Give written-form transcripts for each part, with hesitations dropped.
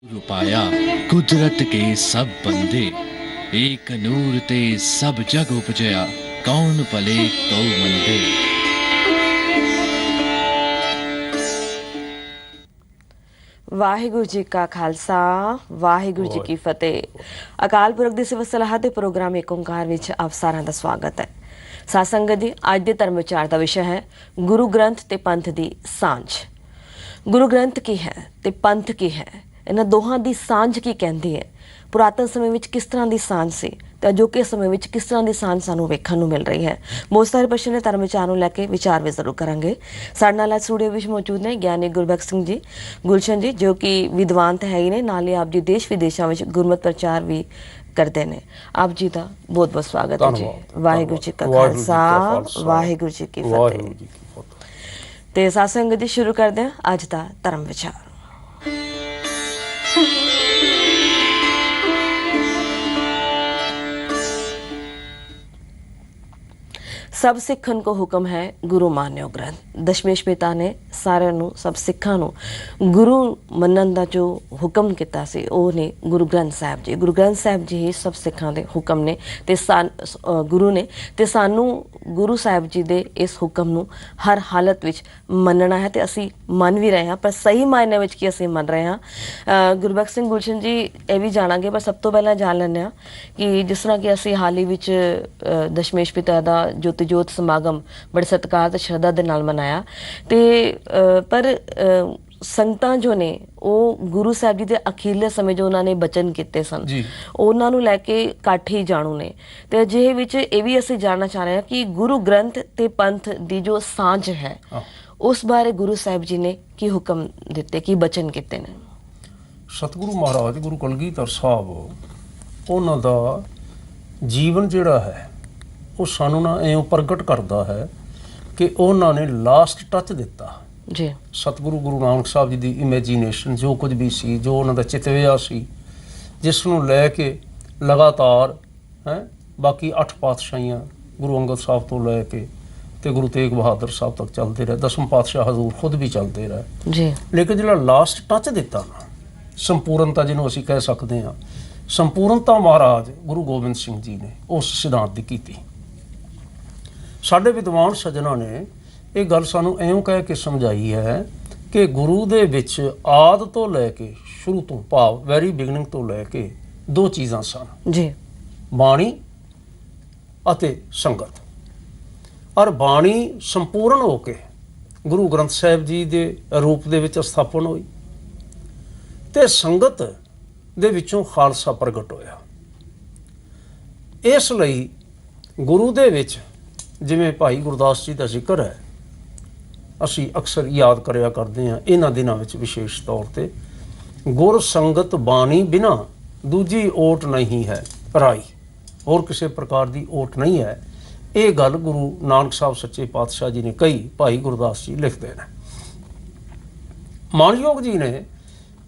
रुपाया कुदरत के सब बंदे, एक नूर ते सब जग उपजया, कौन भले कौ मंदे। ਵਾਹਿਗੁਰੂ ਜੀ ਕਾ ਖਾਲਸਾ ਵਾਹਿਗੁਰੂ ਜੀ ਕੀ ਫਤਿਹ। ਅਕਾਲ ਪੁਰਖ ਦੀ ਸਿਫਤ ਸਲਾਹ ਦੇ ਪ੍ਰੋਗਰਾਮ ਏਕ ਓਂਕਾਰ ਵਿੱਚ ਆਪ ਸਾਰਿਆਂ ਦਾ ਸਵਾਗਤ ਹੈ। ਸਾਧ ਸੰਗਤ ਜੀ, ਅੱਜ ਦੇ ਧਰਮ ਵਿਚਾਰ ਦਾ ਵਿਸ਼ਾ ਹੈ ਗੁਰੂ ਗ੍ਰੰਥ ਤੇ ਪੰਥ ਦੀ ਸਾਂਝ। ਗੁਰੂ ਗ੍ਰੰਥ ਕੀ ਹੈ ਤੇ ਪੰਥ ਕੀ ਹੈ, ਇਹਨਾਂ ਦੋਹਾਂ ਦੀ ਸਾਂਝ ਕੀ ਕਹਿੰਦੀ ਹੈ, ਪੁਰਾਤਨ ਸਮੇਂ ਵਿੱਚ ਕਿਸ ਤਰ੍ਹਾਂ ਦੀ ਸਾਂਝ ਸੀ ਤੇ ਅਜੋਕੇ ਸਮੇਂ ਵਿੱਚ ਕਿਸ ਤਰ੍ਹਾਂ ਦੀ ਸਾਂਝ ਸਾਨੂੰ ਵੇਖਣ ਨੂੰ ਮਿਲ ਰਹੀ ਹੈ। ਬਹੁਤ ਸਾਰੇ ਪ੍ਰਸ਼ਨ ਨੇ ਧਰਮ ਵਿਚਾਰ ਨੂੰ ਲੈ ਕੇ ਵਿਚਾਰ ਵੀ ਜ਼ਰੂਰ ਕਰਾਂਗੇ। ਸਾਡੇ ਨਾਲ ਅੱਜ ਸਟੂਡੀਓ ਵਿੱਚ ਮੌਜੂਦ ਨੇ ਗਿਆਨੀ ਗੁਰਬਖਸ਼ ਸਿੰਘ ਜੀ ਗੁਲਸ਼ਨ ਜੀ, ਜੋ ਕਿ ਵਿਦਵਾਨ ਤਾਂ ਹੈ ਹੀ ਨੇ, ਨਾਲੇ ਆਪ ਜੀ ਦੇਸ਼ ਵਿਦੇਸ਼ਾਂ ਵਿੱਚ ਗੁਰਮਤਿ ਪ੍ਰਚਾਰ ਵੀ ਕਰਦੇ ਨੇ। ਆਪ ਜੀ ਦਾ ਬਹੁਤ ਬਹੁਤ ਸਵਾਗਤ ਹੈ ਜੀ। ਵਾਹਿਗੁਰੂ ਜੀ ਕਾ ਖਾਲਸਾ ਵਾਹਿਗੁਰੂ ਜੀ ਕੀ ਫਤਿਹ। ਤੇ ਸਾਧ ਸੰਗਤ ਜੀ, ਸ਼ੁਰੂ ਕਰਦੇ ਹਾਂ ਅੱਜ ਦਾ ਧਰਮ ਵਿਚਾਰ। सब सिखन को हुक्म है गुरु मान्यो ग्रंथ। दशमेश पिता ने सारे सब सिखां नूं गुरु मनन दा जो हुक्म किया सी ओह ने गुरु ग्रंथ साहिब जी। गुरु ग्रंथ साहिब जी ही सब सिखां दे हुक्म ने ते गुरु ने ते सानू गुरु साहिब जी दे इस हुक्म नूं हर हालत विच मनना है ते असी मन भी रहे हैं, पर सही मायने विच की असी मन रहे हैं। गुरबख्श सिंह गुलशन जी ये भी जाणांगे, पर सब तो पहला जान लैंदे आ कि जिस तरह कि असी हाल ही विच दशमेश पिता दा ज्योति जोत समागम बड़े सत्कार ते श्रद्धा दे नाल मनाया ते पर संगतां जो ने ਉਹ ਗੁਰੂ ਸਾਹਿਬ ਜੀ ਦੇ ਅਖੀਰਲੇ ਸਮੇਂ ਜੋ ਉਹਨਾਂ ਨੇ ਬਚਨ ਕੀਤੇ ਸਨ ਉਹਨਾਂ ਨੂੰ ਲੈ ਕੇ ਘੱਟ ਹੀ ਜਾਣੂ ਨੇ। ਤੇ ਅਜਿਹੇ ਵਿੱਚ ਇਹ ਵੀ ਅਸੀਂ ਜਾਣਨਾ ਚਾਹ ਰਹੇ ਹਾਂ ਕਿ ਗੁਰੂ ਗ੍ਰੰਥ ਤੇ ਪੰਥ ਦੀ ਜੋ ਸਾਂਝ ਹੈ ਉਸ ਬਾਰੇ ਗੁਰੂ ਸਾਹਿਬ ਜੀ ਨੇ ਕੀ ਹੁਕਮ ਦਿੱਤੇ, ਕੀ ਬਚਨ ਕੀਤੇ ਨੇ। ਸਤਿਗੁਰੂ ਮਹਾਰਾਜ ਗੁਰੂ ਕਲਗੀਧਰ ਸਾਹਿਬ ਉਹਨਾਂ ਦਾ ਜੀਵਨ ਜਿਹੜਾ ਹੈ ਉਹ ਸਾਨੂੰ ਨਾ ਇਉਂ ਪ੍ਰਗਟ ਕਰਦਾ ਹੈ ਕਿ ਉਹਨਾਂ ਨੇ ਲਾਸਟ ਟੱਚ ਦਿੱਤਾ ਜੀ। ਸਤਿਗੁਰੂ ਗੁਰੂ ਨਾਨਕ ਸਾਹਿਬ ਜੀ ਦੀ ਇਮੈਜੀਨੇਸ਼ਨ ਜੋ ਕੁਝ ਵੀ ਸੀ, ਜੋ ਉਹਨਾਂ ਦਾ ਚਿਤਵਿਆ ਸੀ, ਜਿਸ ਨੂੰ ਲੈ ਕੇ ਲਗਾਤਾਰ ਬਾਕੀ 8 ਪਾਤਸ਼ਾਹੀਆਂ ਗੁਰੂ ਅੰਗਦ ਸਾਹਿਬ ਤੋਂ ਲੈ ਕੇ ਤੇ ਗੁਰੂ ਤੇਗ ਬਹਾਦਰ ਸਾਹਿਬ ਤੱਕ ਚੱਲਦੇ ਰਹੇ, 10ਵੇਂ ਪਾਤਸ਼ਾਹ ਹਜ਼ੂਰ ਖੁਦ ਵੀ ਚੱਲਦੇ ਰਹੇ ਜੀ। ਲੇਕਿਨ ਜਿਹੜਾ ਲਾਸਟ ਟੱਚ ਦਿੱਤਾ ਨਾ, ਸੰਪੂਰਨਤਾ ਜਿਹਨੂੰ ਅਸੀਂ ਕਹਿ ਸਕਦੇ ਹਾਂ, ਸੰਪੂਰਨਤਾ ਮਹਾਰਾਜ ਗੁਰੂ ਗੋਬਿੰਦ ਸਿੰਘ ਜੀ ਨੇ ਉਸ ਸਿਧਾਂਤ ਦੀ ਕੀਤੀ। ਸਾਡੇ ਵਿਦਵਾਨ ਸੱਜਣਾਂ ਨੇ ਇਹ ਗੱਲ ਸਾਨੂੰ ਇਉਂ ਕਹਿ ਕੇ ਸਮਝਾਈ ਹੈ ਕਿ ਗੁਰੂ ਦੇ ਵਿੱਚ ਆਦ ਤੋਂ ਲੈ ਕੇ ਸ਼ੁਰੂ ਤੋਂ ਭਾਵ ਵੈਰੀ ਬਿਗਨਿੰਗ ਤੋਂ ਲੈ ਕੇ 2 ਚੀਜ਼ਾਂ ਸਨ ਜੀ, ਬਾਣੀ ਅਤੇ ਸੰਗਤ। ਔਰ ਬਾਣੀ ਸੰਪੂਰਨ ਹੋ ਕੇ ਗੁਰੂ ਗ੍ਰੰਥ ਸਾਹਿਬ ਜੀ ਦੇ ਰੂਪ ਦੇ ਵਿੱਚ ਸਥਾਪਨ ਹੋਈ ਤੇ ਸੰਗਤ ਦੇ ਵਿੱਚੋਂ ਖਾਲਸਾ ਪ੍ਰਗਟ ਹੋਇਆ। ਇਸ ਲਈ ਗੁਰੂ ਦੇ ਵਿੱਚ ਜਿਵੇਂ ਭਾਈ ਗੁਰਦਾਸ ਜੀ ਦਾ ਜ਼ਿਕਰ ਹੈ, ਅਸੀਂ ਅਕਸਰ ਯਾਦ ਕਰਿਆ ਕਰਦੇ ਹਾਂ ਇਹਨਾਂ ਦਿਨਾਂ ਵਿੱਚ ਵਿਸ਼ੇਸ਼ ਤੌਰ ਤੇ, ਗੁਰ ਸੰਗਤ ਬਾਣੀ ਬਿਨਾ ਦੂਜੀ ਓਟ ਨਹੀਂ ਹੈ ਰਾਈ, ਹੋਰ ਕਿਸੇ ਪ੍ਰਕਾਰ ਦੀ ਓਟ ਨਹੀਂ ਹੈ। ਇਹ ਗੱਲ ਗੁਰੂ ਨਾਨਕ ਸਾਹਿਬ ਸੱਚੇ ਪਾਤਸ਼ਾਹ ਜੀ ਨੇ ਕਹੀ, ਭਾਈ ਗੁਰਦਾਸ ਜੀ ਲਿਖਦੇ ਨੇ। ਮਾਨਯੋਗ ਜੀ ਨੇ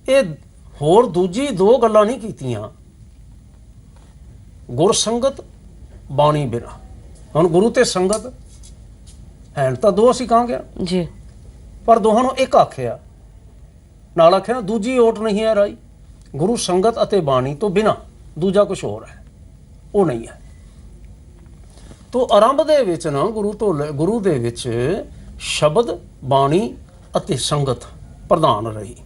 ਇਹ ਹੋਰ ਦੂਜੀ 2 ਗੱਲਾਂ ਨਹੀਂ ਕੀਤੀਆਂ, ਗੁਰ ਸੰਗਤ ਬਾਣੀ ਬਿਨਾ। ਹੁਣ ਗੁਰੂ ਤੇ ਸੰਗਤ ਹੈ ਤਾਂ 2 ਅਸੀਂ ਕਹਾਂਗੇ ਜੀ, ਪਰ ਦੋਹਾਂ ਨੂੰ ਇੱਕ ਆਖਿਆ, ਨਾਲ ਆਖਿਆ ਦੂਜੀ ਓਟ ਨਹੀਂ ਹੈ ਰਾਈ। ਗੁਰੂ ਸੰਗਤ ਅਤੇ ਬਾਣੀ ਤੋਂ ਬਿਨਾ ਦੂਜਾ ਕੁਝ ਹੋਰ ਹੈ, ਉਹ ਨਹੀਂ ਹੈ। ਤੋ ਆਰੰਭ ਦੇ ਵਿੱਚ ਨਾ ਗੁਰੂ ਦੇ ਵਿੱਚ ਸ਼ਬਦ, ਬਾਣੀ ਅਤੇ ਸੰਗਤ ਪ੍ਰਧਾਨ ਰਹੀ।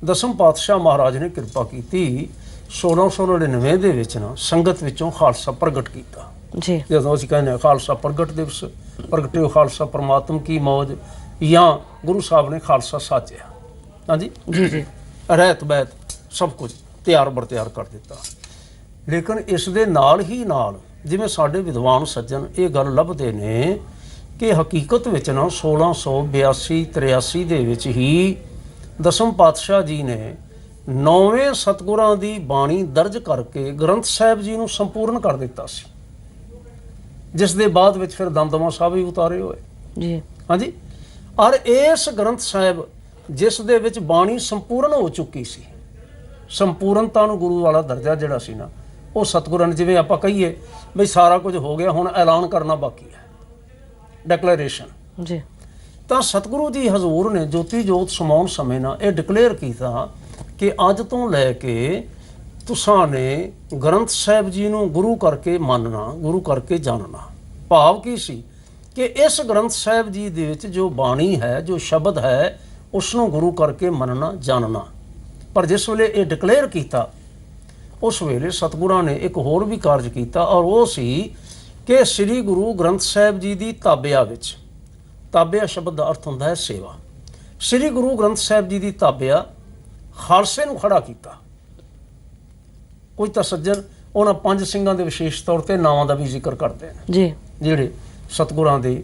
10ਵੇਂ ਪਾਤਸ਼ਾਹ ਮਹਾਰਾਜ ਨੇ ਕਿਰਪਾ ਕੀਤੀ 1699 ਦੇ ਵਿੱਚ ਨਾ ਸੰਗਤ ਵਿੱਚੋਂ ਖਾਲਸਾ ਪ੍ਰਗਟ ਕੀਤਾ ਜੀ। ਜਦੋਂ ਅਸੀਂ ਕਹਿੰਦੇ ਹਾਂ ਖਾਲਸਾ ਪ੍ਰਗਟ ਦਿਵਸ, ਪ੍ਰਗਟਿਓ ਖਾਲਸਾ ਪਰਮਾਤਮ ਕੀ ਮੌਜ, ਜਾਂ ਗੁਰੂ ਸਾਹਿਬ ਨੇ ਖਾਲਸਾ ਸਾਜਿਆ, ਹਾਂਜੀ ਜੀ ਜੀ, ਰਹਿਤ ਬਹਿਤ ਸਭ ਕੁਝ ਤਿਆਰ ਬਰ ਤਿਆਰ ਕਰ ਦਿੱਤਾ। ਲੇਕਿਨ ਇਸ ਦੇ ਨਾਲ ਹੀ ਨਾਲ ਜਿਵੇਂ ਸਾਡੇ ਵਿਦਵਾਨ ਸੱਜਣ ਇਹ ਗੱਲ ਲੱਭਦੇ ਨੇ ਕਿ ਹਕੀਕਤ ਵਿੱਚ ਨਾ 1682-83 ਦੇ ਵਿੱਚ ਹੀ 10ਵੇਂ ਪਾਤਸ਼ਾਹ ਜੀ ਨੇ 9ਵੇਂ ਸਤਿਗੁਰਾਂ ਦੀ ਬਾਣੀ ਦਰਜ ਕਰਕੇ ਗ੍ਰੰਥ ਸਾਹਿਬ ਜੀ ਨੂੰ ਸੰਪੂਰਨ ਕਰ ਦਿੱਤਾ ਸੀ, ਜਿਸ ਦੇ ਬਾਅਦ ਵਿੱਚ ਫਿਰ ਦਮਦਮਾ ਸਾਹਿਬ ਵੀ ਉਤਾਰੇ ਹੋਏ ਜੀ, ਹਾਂਜੀ। ਔਰ ਇਸ ਗ੍ਰੰਥ ਸਾਹਿਬ ਜਿਸ ਦੇ ਵਿੱਚ ਬਾਣੀ ਸੰਪੂਰਨ ਹੋ ਚੁੱਕੀ ਸੀ, ਸੰਪੂਰਨਤਾ ਨੂੰ ਗੁਰੂ ਵਾਲਾ ਦਰਜਾ ਜਿਹੜਾ ਸੀ ਨਾ, ਉਹ ਸਤਿਗੁਰਾਂ ਨੇ, ਜਿਵੇਂ ਆਪਾਂ ਕਹੀਏ ਬਈ ਸਾਰਾ ਕੁਝ ਹੋ ਗਿਆ, ਹੁਣ ਐਲਾਨ ਕਰਨਾ ਬਾਕੀ ਹੈ, ਡਿਕਲੇਰੇਸ਼ਨ ਜੀ। ਤਾਂ ਸਤਿਗੁਰੂ ਜੀ ਹਜ਼ੂਰ ਨੇ ਜੋਤੀ ਜੋਤ ਸਮਾਉਣ ਸਮੇਂ ਨਾਲ ਇਹ ਡਿਕਲੇਅਰ ਕੀਤਾ ਕਿ ਅੱਜ ਤੋਂ ਲੈ ਕੇ ਤੁਸਾਂ ਨੇ ਗ੍ਰੰਥ ਸਾਹਿਬ ਜੀ ਨੂੰ ਗੁਰੂ ਕਰਕੇ ਮੰਨਣਾ, ਗੁਰੂ ਕਰਕੇ ਜਾਣਨਾ। ਭਾਵ ਕੀ ਸੀ ਕਿ ਇਸ ਗ੍ਰੰਥ ਸਾਹਿਬ ਜੀ ਦੇ ਵਿੱਚ ਜੋ ਬਾਣੀ ਹੈ, ਜੋ ਸ਼ਬਦ ਹੈ, ਉਸ ਨੂੰ ਗੁਰੂ ਕਰਕੇ ਮੰਨਣਾ, ਜਾਣਨਾ। ਪਰ ਜਿਸ ਵੇਲੇ ਇਹ ਡਿਕਲੇਅਰ ਕੀਤਾ, ਉਸ ਵੇਲੇ ਸਤਿਗੁਰਾਂ ਨੇ ਇੱਕ ਹੋਰ ਵੀ ਕਾਰਜ ਕੀਤਾ, ਔਰ ਉਹ ਸੀ ਕਿ ਸ੍ਰੀ ਗੁਰੂ ਗ੍ਰੰਥ ਸਾਹਿਬ ਜੀ ਦੀ ਤਾਬਿਆ ਵਿੱਚ, ਤਾਬਿਆ ਸ਼ਬਦ ਦਾ ਅਰਥ ਹੁੰਦਾ ਹੈ ਸੇਵਾ, ਸ੍ਰੀ ਗੁਰੂ ਗ੍ਰੰਥ ਸਾਹਿਬ ਜੀ ਦੀ ਤਾਬਿਆ ਖਾਲਸੇ ਨੂੰ ਖੜਾ ਕੀਤਾ। ਕੁਝ ਤਾਂ ਸੱਜਣ ਉਹਨਾਂ 5 ਸਿੰਘਾਂ ਦੇ ਵਿਸ਼ੇਸ਼ ਤੌਰ ਤੇ ਨਾਵਾਂ ਦਾ ਵੀ ਜ਼ਿਕਰ ਕਰਦੇ ਨੇ ਜੀ, ਜਿਹੜੇ ਸਤਿਗੁਰਾਂ ਦੇ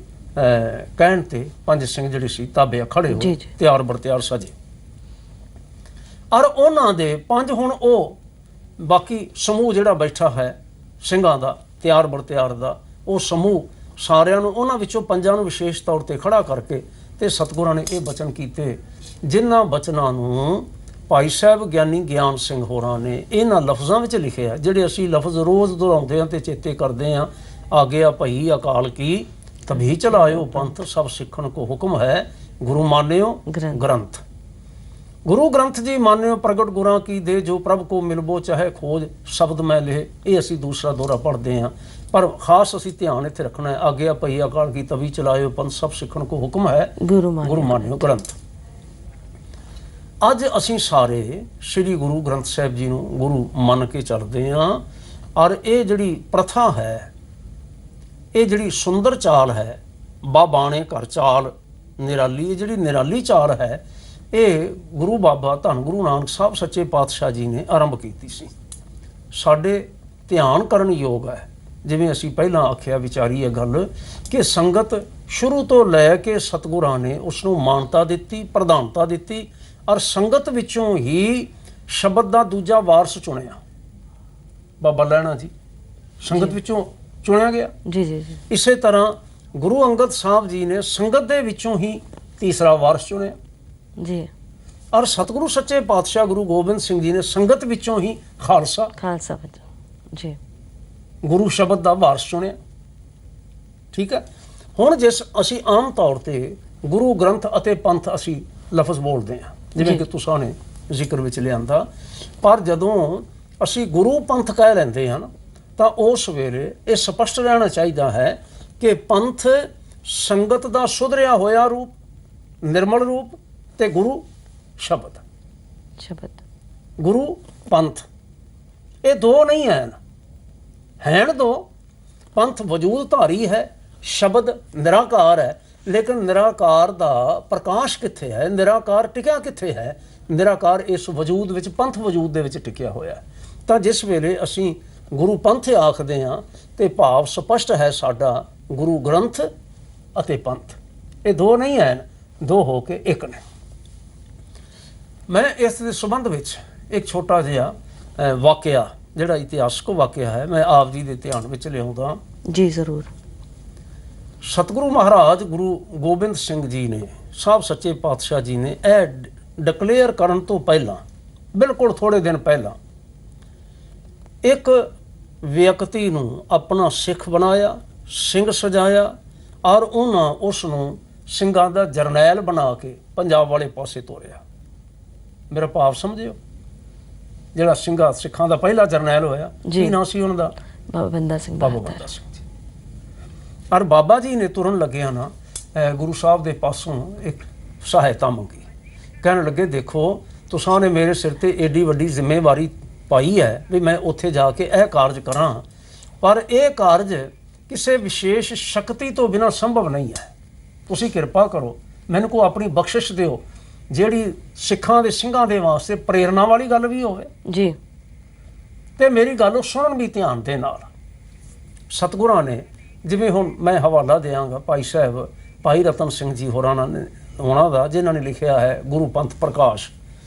ਕਹਿਣ ਤੇ 5 ਸਿੰਘ ਜਿਹੜੇ ਸੀ ਤਾਬਿਆ ਖੜੇ ਹੋਏ, ਤਿਆਰ ਬਰ ਤਿਆਰ ਸਜੇ। ਔਰ ਉਹਨਾਂ ਦੇ 5 ਹੁਣ ਉਹ ਬਾਕੀ ਸਮੂਹ ਜਿਹੜਾ ਬੈਠਾ ਹੈ ਸਿੰਘਾਂ ਦਾ, ਤਿਆਰ ਬਰ ਤਿਆਰ ਦਾ, ਉਹ ਸਮੂਹ ਸਾਰਿਆਂ ਨੂੰ, ਉਹਨਾਂ ਵਿੱਚੋਂ 5 ਨੂੰ ਵਿਸ਼ੇਸ਼ ਤੌਰ ਤੇ ਖੜਾ ਕਰਕੇ ਤੇ ਸਤਿਗੁਰਾਂ ਨੇ ਇਹ ਬਚਨ ਕੀਤੇ, ਜਿਨ੍ਹਾਂ ਬਚਨਾਂ ਨੂੰ ਭਾਈ ਸਾਹਿਬ ਗਿਆਨੀ ਗਿਆਨ ਸਿੰਘ ਹੋਰਾਂ ਨੇ ਇਹਨਾਂ ਲਫ਼ਜ਼ਾਂ ਵਿੱਚ ਲਿਖਿਆ, ਜਿਹੜੇ ਅਸੀਂ ਲਫ਼ਜ਼ ਰੋਜ਼ ਦੁਹਰਾਉਂਦੇ ਹਾਂ ਤੇ ਚੇਤੇ ਕਰਦੇ ਹਾਂ। ਆਗਿਆ ਭਈ ਅਕਾਲ ਕੀ ਤਭੀ ਚਲਾਇਓ ਪੰਥ, ਸਭ ਸਿੱਖਣ ਕੋ ਹੁਕਮ ਹੈ ਗੁਰੂ ਮਾਨਿਓ ਗ੍ਰੰਥ। ਗੁਰੂ ਗ੍ਰੰਥ ਜੀ ਮਾਨਿਓ ਪ੍ਰਗਟ ਗੁਰਾਂ ਕੀ ਦੇ, ਜੋ ਪ੍ਰਭ ਕੋ ਮਿਲਬੋ ਚਾਹੇ ਖੋਜ ਸ਼ਬਦ ਮੈਂ ਲਿਖ। ਇਹ ਅਸੀਂ ਦੂਸਰਾ ਦੋਹਰਾ ਪੜ੍ਹਦੇ ਹਾਂ, ਪਰ ਖਾਸ ਅਸੀਂ ਧਿਆਨ ਇੱਥੇ ਰੱਖਣਾ ਹੈ, ਆਗਿਆ ਭਈ ਅਕਾਲ ਕੀ ਤਭੀ ਚਲਾਇਓ ਪੰਥ, ਸਭ ਸਿੱਖਣ ਕੋ ਹੁਕਮ ਹੈ ਗੁਰੂ ਮਾਨਿਓ ਗ੍ਰੰਥ। ਅੱਜ ਅਸੀਂ ਸਾਰੇ ਸ੍ਰੀ ਗੁਰੂ ਗ੍ਰੰਥ ਸਾਹਿਬ ਜੀ ਨੂੰ ਗੁਰੂ ਮੰਨ ਕੇ ਚੱਲਦੇ ਹਾਂ। ਔਰ ਇਹ ਜਿਹੜੀ ਪ੍ਰਥਾ ਹੈ, ਇਹ ਜਿਹੜੀ ਸੁੰਦਰ ਚਾਲ ਹੈ, ਬਾਬਾਣੇ ਘਰ ਚਾਲ ਨਿਰਾਲੀ, ਇਹ ਜਿਹੜੀ ਨਿਰਾਲੀ ਚਾਲ ਹੈ, ਇਹ ਗੁਰੂ ਬਾਬਾ ਧੰਨ ਗੁਰੂ ਨਾਨਕ ਸਾਹਿਬ ਸੱਚੇ ਪਾਤਸ਼ਾਹ ਜੀ ਨੇ ਆਰੰਭ ਕੀਤੀ ਸੀ। ਸਾਡੇ ਧਿਆਨ ਕਰਨ ਯੋਗ ਹੈ, ਜਿਵੇਂ ਅਸੀਂ ਪਹਿਲਾਂ ਆਖਿਆ, ਵਿਚਾਰੀ ਇਹ ਗੱਲ ਕਿ ਸੰਗਤ ਸ਼ੁਰੂ ਤੋਂ ਲੈ ਕੇ ਸਤਿਗੁਰਾਂ ਨੇ ਉਸ ਨੂੰ ਮਾਨਤਾ ਦਿੱਤੀ, ਪ੍ਰਧਾਨਤਾ ਦਿੱਤੀ, ਔਰ ਸੰਗਤ ਵਿੱਚੋਂ ਹੀ ਸ਼ਬਦ ਦਾ ਦੂਜਾ ਵਾਰਸ ਚੁਣਿਆ। ਬਾਬਾ ਲਹਿਣਾ ਜੀ ਸੰਗਤ ਵਿੱਚੋਂ ਚੁਣਿਆ ਗਿਆ। ਜੀ ਜੀ ਜੀ। ਇਸੇ ਤਰ੍ਹਾਂ ਗੁਰੂ ਅੰਗਦ ਸਾਹਿਬ ਜੀ ਨੇ ਸੰਗਤ ਦੇ ਵਿੱਚੋਂ ਹੀ ਤੀਸਰਾ ਵਾਰਸ ਚੁਣਿਆ ਜੀ। ਔਰ ਸਤਿਗੁਰੂ ਸੱਚੇ ਪਾਤਸ਼ਾਹ ਗੁਰੂ ਗੋਬਿੰਦ ਸਿੰਘ ਜੀ ਨੇ ਸੰਗਤ ਵਿੱਚੋਂ ਹੀ ਖਾਲਸਾ ਜੀ ਗੁਰੂ ਸ਼ਬਦ ਦਾ ਵਾਰਸ ਚੁਣਿਆ। ਠੀਕ ਹੈ। ਹੁਣ ਜਿਸ ਅਸੀਂ ਆਮ ਤੌਰ ਤੇ ਗੁਰੂ ਗ੍ਰੰਥ ਅਤੇ ਪੰਥ ਅਸੀਂ ਲਫ਼ਜ਼ ਬੋਲਦੇ ਹਾਂ, ਜਿਵੇਂ ਕਿ ਤੁਸਾਂ ਨੇ ਜ਼ਿਕਰ ਵਿੱਚ ਲਿਆਂਦਾ, ਪਰ ਜਦੋਂ ਅਸੀਂ ਗੁਰੂ ਪੰਥ ਕਹਿ ਲੈਂਦੇ ਹਾਂ ਤਾਂ ਉਸ ਵੇਲੇ ਇਹ ਸਪਸ਼ਟ ਰਹਿਣਾ ਚਾਹੀਦਾ ਹੈ ਕਿ ਪੰਥ ਸੰਗਤ ਦਾ ਸੁਧਰਿਆ ਹੋਇਆ ਰੂਪ, ਨਿਰਮਲ ਰੂਪ, ਤੇ ਗੁਰੂ ਸ਼ਬਦ, ਗੁਰੂ ਪੰਥ, ਇਹ ਦੋ ਨਹੀਂ ਹੈਣ ਦੋ। ਪੰਥ ਵਜੂਦ ਧਾਰੀ ਹੈ, ਸ਼ਬਦ ਨਿਰਾਕਾਰ ਹੈ, ਲੇਕਿਨ ਨਿਰਾਕਾਰ ਦਾ ਪ੍ਰਕਾਸ਼ ਕਿੱਥੇ ਹੈ, ਨਿਰਾਕਾਰ ਟਿਕਿਆ ਕਿੱਥੇ ਹੈ? ਨਿਰਾਕਾਰ ਇਸ ਵਜੂਦ ਵਿੱਚ, ਪੰਥ ਵਜੂਦ ਦੇ ਵਿੱਚ ਟਿਕਿਆ ਹੋਇਆ। ਤਾਂ ਜਿਸ ਵੇਲੇ ਅਸੀਂ ਗੁਰੂ ਪੰਥ ਆਖਦੇ ਹਾਂ ਤੇ ਭਾਵ ਸਪਸ਼ਟ ਹੈ ਸਾਡਾ ਗੁਰੂ ਗ੍ਰੰਥ ਅਤੇ ਪੰਥ, ਇਹ ਦੋ ਨਹੀਂ ਹਨ, ਦੋ ਹੋ ਕੇ ਇੱਕ ਨੇ। ਮੈਂ ਇਸ ਦੇ ਸੰਬੰਧ ਵਿੱਚ ਇੱਕ ਛੋਟਾ ਜਿਹਾ ਵਾਕਿਆ, ਜਿਹੜਾ ਇਤਿਹਾਸਕ ਵਾਕਿਆ ਹੈ, ਮੈਂ ਆਪ ਜੀ ਦੇ ਧਿਆਨ ਵਿੱਚ ਲਿਆਉਂਦਾ। ਜੀ ਜ਼ਰੂਰ। ਸਤਿਗੁਰੂ ਮਹਾਰਾਜ ਗੁਰੂ ਗੋਬਿੰਦ ਸਿੰਘ ਜੀ ਨੇ, ਸਾਹਿਬ ਸੱਚੇ ਪਾਤਸ਼ਾਹ ਜੀ ਨੇ ਇਹ ਡਿਕਲੇਅਰ ਕਰਨ ਤੋਂ ਪਹਿਲਾਂ, ਬਿਲਕੁਲ ਥੋੜੇ ਦਿਨ ਪਹਿਲਾਂ, ਇੱਕ ਵਿਅਕਤੀ ਨੂੰ ਆਪਣਾ ਸਿੱਖ ਬਣਾਇਆ, ਸਿੰਘ ਸਜਾਇਆ, ਔਰ ਉਹਨਾਂ ਉਸ ਨੂੰ ਸਿੰਘਾਂ ਦਾ ਜਰਨੈਲ ਬਣਾ ਕੇ ਪੰਜਾਬ ਵਾਲੇ ਪਾਸੇ ਤੋਰਿਆ। ਮੇਰਾ ਭਾਵ ਸਮਝਿਓ, ਜਿਹੜਾ ਸਿੱਖਾਂ ਦਾ ਪਹਿਲਾ ਜਰਨੈਲ ਹੋਇਆ, ਕੀ ਨਾਂ ਸੀ ਉਹਨਾਂ ਦਾ? ਬਾਬਾ ਬੰਦਾ ਸਿੰਘ। ਬਾਬਾ ਬੰਦਾ ਸਿੰਘ ਜੀ। ਔਰ ਬਾਬਾ ਜੀ ਨੇ ਤੁਰਨ ਲੱਗਿਆ ਨਾ ਗੁਰੂ ਸਾਹਿਬ ਦੇ ਪਾਸੋਂ ਇੱਕ ਸਹਾਇਤਾ ਮੰਗੀ, ਕਹਿਣ ਲੱਗੇ, ਦੇਖੋ ਤੁਸਾਂ ਨੇ ਮੇਰੇ ਸਿਰ ਤੇ ਏਡੀ ਵੱਡੀ ਜ਼ਿੰਮੇਵਾਰੀ ਪਾਈ ਹੈ ਵੀ ਮੈਂ ਉੱਥੇ ਜਾ ਕੇ ਇਹ ਕਾਰਜ ਕਰਾਂ, ਪਰ ਇਹ ਕਾਰਜ ਕਿਸੇ ਵਿਸ਼ੇਸ਼ ਸ਼ਕਤੀ ਤੋਂ ਬਿਨਾਂ ਸੰਭਵ ਨਹੀਂ ਹੈ। ਤੁਸੀਂ ਕਿਰਪਾ ਕਰੋ, ਮੈਨੂੰ ਕੋ ਆਪਣੀ ਬਖਸ਼ਿਸ਼ ਦਿਓ, ਜਿਹੜੀ ਸਿੱਖਾਂ ਦੇ ਸਿੰਘਾਂ ਦੇ ਵਾਸਤੇ ਪ੍ਰੇਰਨਾ ਵਾਲੀ ਗੱਲ ਵੀ ਹੋਵੇ ਜੀ, ਤੇ ਮੇਰੀ ਗੱਲ ਸੁਣਨ ਵੀ ਧਿਆਨ ਦੇ ਨਾਲ। ਸਤਿਗੁਰਾਂ ਨੇ, ਜਿਵੇਂ ਹੁਣ ਮੈਂ ਹਵਾਲਾ ਦਿਆਂਗਾ ਭਾਈ ਸਾਹਿਬ ਭਾਈ ਰਤਨ ਸਿੰਘ ਜੀ ਹੋਰਾਂ ਨੇ, ਉਹਨਾਂ ਦਾ, ਜਿਨ੍ਹਾਂ ਨੇ ਲਿਖਿਆ ਹੈ ਗੁਰੂ ਪੰਥ ਪ੍ਰਕਾਸ਼,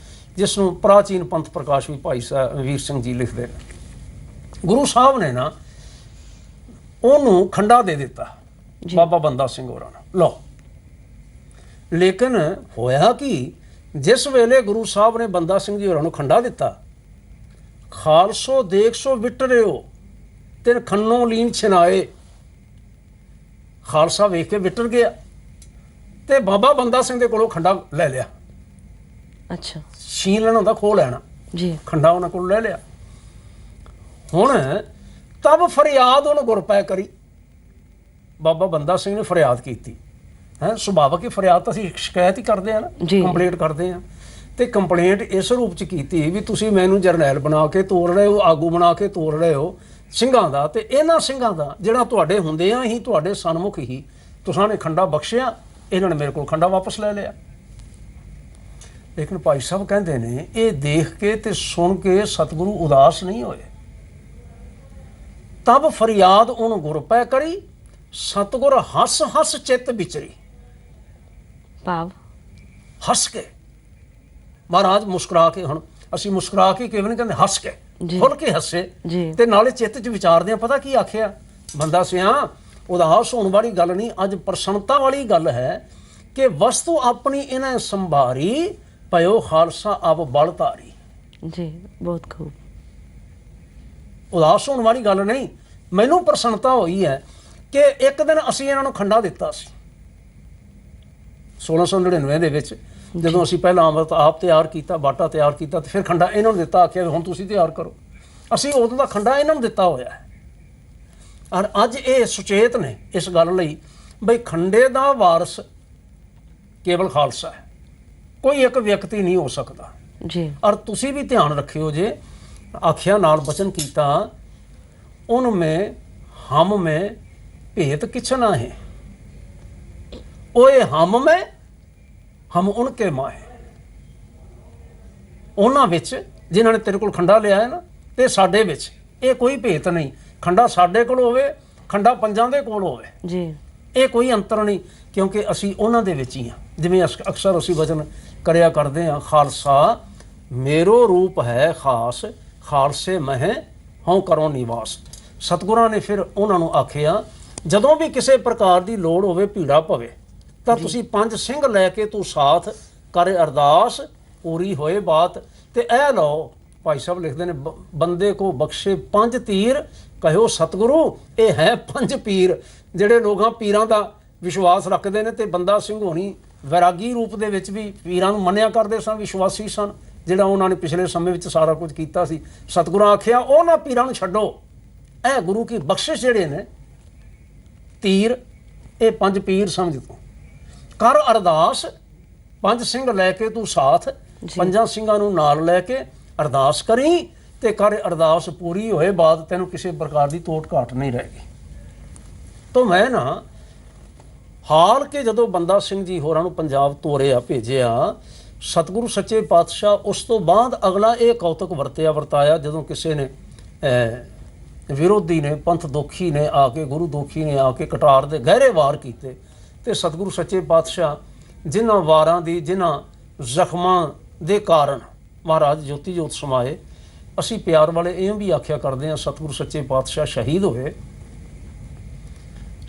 ਜਿਸ ਨੂੰ ਪ੍ਰਾਚੀਨ ਪੰਥ ਪ੍ਰਕਾਸ਼ ਵੀ ਭਾਈ ਸਾਹਿਬ ਵੀਰ ਸਿੰਘ ਜੀ ਲਿਖਦੇ ਨੇ। ਗੁਰੂ ਸਾਹਿਬ ਨੇ ਨਾ ਉਹਨੂੰ ਖੰਡਾ ਦੇ ਦਿੱਤਾ ਬਾਬਾ ਬੰਦਾ ਸਿੰਘ ਹੋਰਾਂ ਨੂੰ, ਲਓ। ਲੇਕਿਨ ਹੋਇਆ ਕਿ ਜਿਸ ਵੇਲੇ ਗੁਰੂ ਸਾਹਿਬ ਨੇ ਬੰਦਾ ਸਿੰਘ ਜੀ ਹੋਰਾਂ ਨੂੰ ਖੰਡਾ ਦਿੱਤਾ, ਖਾਲਸੋ ਦੇਖਸੋ ਵਿਟਰਿਓ ਤਿਨ ਖੰਨੋਂ ਲੀਨ ਛਿਨਾਏ, ਖਾਲਸਾ ਵੇਖ ਕੇ ਵਿਟਰ ਗਿਆ ਤੇ ਬਾਬਾ ਬੰਦਾ ਸਿੰਘ ਦੇ ਕੋਲੋਂ ਖੰਡਾ ਲੈ ਲਿਆ। ਅੱਛਾ ਛੀਨ ਲੈਣਾ ਹੁੰਦਾ, ਖੋਹ ਲੈਣਾ। ਜੀ ਖੰਡਾ ਉਹਨਾਂ ਕੋਲ ਲੈ ਲਿਆ। ਹੁਣ ਤਬ ਫਰਿਆਦ ਉਹਨੂੰ ਗੁਰ ਪੈ ਕਰੀ। ਬਾਬਾ ਬੰਦਾ ਸਿੰਘ ਨੇ ਫਰਿਆਦ ਕੀਤੀ ਹੈ। ਸੁਭਾਵਕ ਹੀ ਫਰਿਆਦ ਤਾਂ ਅਸੀਂ ਸ਼ਿਕਾਇਤ ਹੀ ਕਰਦੇ ਆ ਨਾ, ਜੀ। ਕੰਪਲੇਂਟ ਕਰਦੇ ਆ। ਤੇ ਕੰਪਲੇਂਟ ਇਸ ਰੂਪ ਚ ਕੀਤੀ ਵੀ ਤੁਸੀਂ ਮੈਨੂੰ ਜਰਨੈਲ ਬਣਾ ਕੇ ਤੋੜ ਰਹੇ ਹੋ, ਆਗੂ ਬਣਾ ਕੇ ਤੋੜ ਰਹੇ ਹੋ ਸਿੰਘਾਂ ਦਾ, ਤੇ ਇਹਨਾਂ ਸਿੰਘਾਂ ਦਾ ਜਿਹੜਾ ਤੁਹਾਡੇ ਹੁੰਦੇ ਆ ਹੀ ਤੁਹਾਡੇ ਸਨਮੁਖ ਹੀ ਤੁਸਾਂ ਨੇ ਖੰਡਾ ਬਖਸ਼ਿਆ, ਇਹਨਾਂ ਨੇ ਮੇਰੇ ਕੋਲ ਖੰਡਾ ਵਾਪਸ ਲੈ ਲਿਆ। ਲੇਕਿਨ ਭਾਈ ਸਾਹਿਬ ਕਹਿੰਦੇ ਨੇ ਇਹ ਦੇਖ ਕੇ ਤੇ ਸੁਣ ਕੇ ਸਤਿਗੁਰੂ ਉਦਾਸ ਨਹੀਂ ਹੋਏ। ਤਬ ਫਰਿਆਦ ਉਹਨੂੰ ਗੁਰ ਪੈ ਕਰੀ, ਸਤਿਗੁਰ ਹੱਸ ਹੱਸ ਚਿੱਤ ਵਿਚਰੀ। ਭਾਵ ਹੱਸ ਕੇ ਮਹਾਰਾਜ ਮੁਸਕਰਾ ਕੇ, ਹੁਣ ਅਸੀਂ ਮੁਸਕਰਾ ਕੇ ਕਿਵੇਂ ਨਹੀਂ ਕਹਿੰਦੇ, ਹੱਸ ਕੇ ਜੀ। ਖੁੱਲ ਕੇ ਹੱਸੇ ਜੀ। ਤੇ ਨਾਲੇ ਚਿੱਤ 'ਚ ਵਿਚਾਰਦੇ ਆ। ਪਤਾ ਕੀ ਆਖਿਆ ਬੰਦਾ ਸਿਆ, ਉਦਾਸ ਹੋਣ ਵਾਲੀ ਗੱਲ ਨਹੀਂ, ਅੱਜ ਪ੍ਰਸੰਨਤਾ ਵਾਲੀ ਗੱਲ ਹੈ ਕਿ ਵਸਤੂ ਆਪਣੀ ਇਹਨਾਂ ਸੰਭਾਰੀ, ਪਇਓ ਖਾਲਸਾ ਆਪ ਬਲ ਧਾਰੀ। ਜੀ ਬਹੁਤ ਖੂਬ। ਉਦਾਸ ਹੋਣ ਵਾਲੀ ਗੱਲ ਨਹੀਂ। ਮੈਨੂੰ ਪ੍ਰਸੰਨਤਾ ਹੋਈ ਹੈ ਕਿ ਇੱਕ ਦਿਨ ਅਸੀਂ ਇਹਨਾਂ ਨੂੰ ਖੰਡਾ ਦਿੱਤਾ ਸੀ 1699 ਦੇ ਵਿੱਚ, ਜਦੋਂ ਅਸੀਂ ਪਹਿਲਾਂ ਅੰਮ੍ਰਿਤ ਆਪ ਤਿਆਰ ਕੀਤਾ, ਬਾਟਾ ਤਿਆਰ ਕੀਤਾ, ਤੇ ਫਿਰ ਖੰਡਾ ਇਹਨਾਂ ਨੂੰ ਦਿੱਤਾ, ਆਖਿਆ ਹੁਣ ਤੁਸੀਂ ਤਿਆਰ ਕਰੋ। ਅਸੀਂ ਉਦੋਂ ਦਾ ਖੰਡਾ ਇਹਨਾਂ ਨੂੰ ਦਿੱਤਾ ਹੋਇਆ ਹੈ। ਔਰ ਅੱਜ ਇਹ ਸੁਚੇਤ ਨੇ ਇਸ ਗੱਲ ਲਈ ਬਈ ਖੰਡੇ ਦਾ ਵਾਰਸ ਕੇਵਲ ਖਾਲਸਾ ਹੈ, ਕੋਈ ਇੱਕ ਵਿਅਕਤੀ ਨਹੀਂ ਹੋ ਸਕਦਾ। ਜੀ। ਔਰ ਤੁਸੀਂ ਵੀ ਧਿਆਨ ਰੱਖਿਓ ਜੇ, ਆਖਿਆ ਨਾਲ ਬਚਨ ਕੀਤਾ, ਉਨ ਮੈਂ ਹਮ ਮੈਂ ਭੇਤ ਕਿਛ ਨਾ ਹੈ, ਓਏ ਹਮ ਮੈਂ ਹਮ ਉਨਕੇ ਮਾਏ। ਉਹਨਾਂ ਵਿੱਚ ਜਿਨ੍ਹਾਂ ਨੇ ਤੇਰੇ ਕੋਲ ਖੰਡਾ ਲਿਆ ਹੈ ਨਾ, ਤੇ ਸਾਡੇ ਵਿੱਚ ਇਹ ਕੋਈ ਭੇਤ ਨਹੀਂ। ਖੰਡਾ ਸਾਡੇ ਕੋਲ ਹੋਵੇ, ਖੰਡਾ ਪੰਜਾਂ ਦੇ ਕੋਲ ਹੋਵੇ, ਜੀ ਇਹ ਕੋਈ ਅੰਤਰ ਨਹੀਂ, ਕਿਉਂਕਿ ਅਸੀਂ ਉਹਨਾਂ ਦੇ ਵਿੱਚ ਹੀ ਹਾਂ। ਜਿਵੇਂ ਅਕਸਰ ਅਸੀਂ ਵਚਨ ਕਰਿਆ ਕਰਦੇ ਹਾਂ, ਖਾਲਸਾ ਮੇਰੋ ਰੂਪ ਹੈ ਖਾਸ, ਖਾਲਸੇ ਮਹਿ ਹਉ ਕਰੋ ਨਿਵਾਸ। ਸਤਿਗੁਰਾਂ ਨੇ ਫਿਰ ਉਹਨਾਂ ਨੂੰ ਆਖਿਆ, ਜਦੋਂ ਵੀ ਕਿਸੇ ਪ੍ਰਕਾਰ ਦੀ ਲੋੜ ਹੋਵੇ, ਭੀੜਾ ਪਵੇ, ਤਾਂ ਤੁਸੀਂ 5 ਸਿੰਘ ਲੈ ਕੇ ਤੂੰ ਸਾਥ ਕਰ ਅਰਦਾਸ, ਪੂਰੀ ਹੋਏ ਬਾਤ। ਤੇ ਇਹ ਲਓ, ਭਾਈ ਸਾਹਿਬ ਲਿਖਦੇ ਨੇ, ਬੰਦੇ ਕੋ ਬਖਸ਼ੇ 5 ਤੀਰ, ਕਹਿਓ ਸਤਿਗੁਰੂ ਇਹ ਹੈ 5 ਪੀਰ। ਜਿਹੜੇ ਲੋਕਾਂ ਪੀਰਾਂ ਦਾ ਵਿਸ਼ਵਾਸ ਰੱਖਦੇ ਨੇ, ਤੇ ਬੰਦਾ ਸਿੰਘ ਹੋਣੀ ਵੈਰਾਗੀ ਰੂਪ ਦੇ ਵਿੱਚ ਵੀ ਪੀਰਾਂ ਨੂੰ ਮੰਨਿਆ ਕਰਦੇ ਸਨ, ਵਿਸ਼ਵਾਸੀ ਸਨ, ਜਿਹੜਾ ਉਹਨਾਂ ਨੇ ਪਿਛਲੇ ਸਮੇਂ ਵਿੱਚ ਸਾਰਾ ਕੁਝ ਕੀਤਾ ਸੀ। ਸਤਿਗੁਰਾਂ ਆਖਿਆ ਉਹਨਾਂ ਪੀਰਾਂ ਨੂੰ ਛੱਡੋ, ਇਹ ਗੁਰੂ ਕੀ ਬਖਸ਼ਿਸ਼ ਜਿਹੜੇ ਨੇ ਤੀਰ, ਇਹ 5 ਪੀਰ ਸਮਝ ਤੂੰ ਕਰ ਅਰਦਾਸ। 5 ਸਿੰਘ ਲੈ ਕੇ ਤੂੰ ਸਾਥ, 5 ਸਿੰਘਾਂ ਨੂੰ ਨਾਲ ਲੈ ਕੇ ਅਰਦਾਸ ਕਰੀ, ਤੇ ਕਰ ਅਰਦਾਸ ਪੂਰੀ ਹੋਏ ਬਾਅਦ ਤੈਨੂੰ ਕਿਸੇ ਪ੍ਰਕਾਰ ਦੀ ਤੋਟ ਘਾਟ ਨਹੀਂ ਰਹੇਗੀ। ਤਾਂ ਮੈਂ ਨਾ ਹਾਲ ਕੇ ਜਦੋਂ ਬੰਦਾ ਸਿੰਘ ਜੀ ਹੋਰਾਂ ਨੂੰ ਪੰਜਾਬ ਤੋਰਿਆ, ਭੇਜਿਆ ਸਤਿਗੁਰੂ ਸੱਚੇ ਪਾਤਸ਼ਾਹ, ਉਸ ਤੋਂ ਬਾਅਦ ਅਗਲਾ ਇਹ ਕੌਤਕ ਵਰਤਾਇਆ, ਜਦੋਂ ਕਿਸੇ ਨੇ ਵਿਰੋਧੀ ਨੇ, ਪੰਥ ਦੋਖੀ ਨੇ ਆ ਕੇ, ਗੁਰੂ ਦੋਖੀ ਨੇ ਆ ਕੇ ਕਟਾਰ ਦੇ ਗਹਿਰੇ ਵਾਰ ਕੀਤੇ, ਤੇ ਸਤਿਗੁਰੂ ਸੱਚੇ ਪਾਤਸ਼ਾਹ ਜਿਨ੍ਹਾਂ ਵਾਰਾਂ ਦੀ, ਜਿਨ੍ਹਾਂ ਜ਼ਖਮਾਂ ਦੇ ਕਾਰਨ ਮਹਾਰਾਜ ਜੋਤੀ ਜੋਤ ਸਮਾਏ। ਅਸੀਂ ਪਿਆਰ ਵਾਲੇ ਇਹ ਵੀ ਆਖਿਆ ਕਰਦੇ ਹਾਂ, ਸਤਿਗੁਰੂ ਸੱਚੇ ਪਾਤਸ਼ਾਹ ਸ਼ਹੀਦ ਹੋਏ,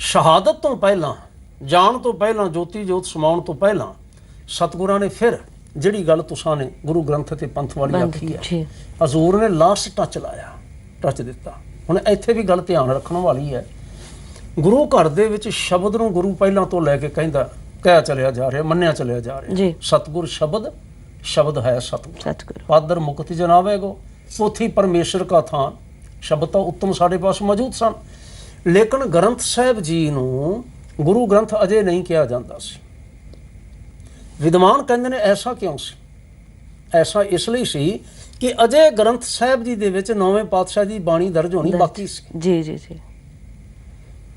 ਸ਼ਹਾਦਤ ਤੋਂ ਪਹਿਲਾਂ, ਜਾਣ ਤੋਂ ਪਹਿਲਾਂ, ਜੋਤੀ ਜੋਤ ਸਮਾਉਣ ਤੋਂ ਪਹਿਲਾਂ ਸਤਿਗੁਰਾਂ ਨੇ ਫਿਰ ਜਿਹੜੀ ਗੱਲ ਤੁਸਾਂ ਨੇ ਗੁਰੂ ਗ੍ਰੰਥ ਤੇ ਪੰਥ ਵਾਲੀ ਆਖੀ ਹੈ, ਹਜ਼ੂਰ ਨੇ ਲਾਸਟ ਟੱਚ ਲਾਇਆ, ਟੱਚ ਦਿੱਤਾ। ਹੁਣ ਇੱਥੇ ਵੀ ਗੱਲ ਧਿਆਨ ਰੱਖਣ ਵਾਲੀ ਹੈ, ਗੁਰੂ ਘਰ ਦੇ ਵਿੱਚ ਸ਼ਬਦ ਨੂੰ ਗੁਰੂ ਪਹਿਲਾਂ ਤੋਂ ਲੈ ਕੇ ਕਹਿ ਚਲਿਆ ਜਾ ਰਿਹਾ, ਮੰਨਿਆ ਚਲਿਆ ਜਾ ਰਿਹਾ। ਸਤਿਗੁਰ ਸ਼ਬਦ, ਸ਼ਬਦ ਹੈ ਸਤਿਗੁਰ। ਪਾਦਰ ਮੁਕਤਿ ਜਨਾਵੇਗੋ, ਪੋਥੀ ਪਰਮੇਸ਼ਰ ਕਾ ਥਾਨ। ਸ਼ਬਦ ਤਾਂ ਉੱਤਮ ਸਾਡੇ ਪਾਸ ਮੌਜੂਦ ਸਨ, ਲੇਕਿਨ ਗ੍ਰੰਥ ਸਾਹਿਬ ਜੀ ਨੂੰ ਗੁਰੂ ਗ੍ਰੰਥ ਅਜੇ ਨਹੀਂ ਕਿਹਾ ਜਾਂਦਾ ਸੀ। ਵਿਦਵਾਨ ਕਹਿੰਦੇ ਨੇ ਐਸਾ ਕਿਉਂ ਸੀ? ਐਸਾ ਇਸ ਲਈ ਸੀ ਕਿ ਅਜੇ ਗ੍ਰੰਥ ਸਾਹਿਬ ਜੀ ਦੇ ਵਿੱਚ 9ਵੇਂ ਪਾਤਸ਼ਾਹ ਦੀ ਬਾਣੀ ਦਰਜ ਹੋਣੀ ਬਾਕੀ ਸੀ। ਜੀ ਜੀ ਜੀ।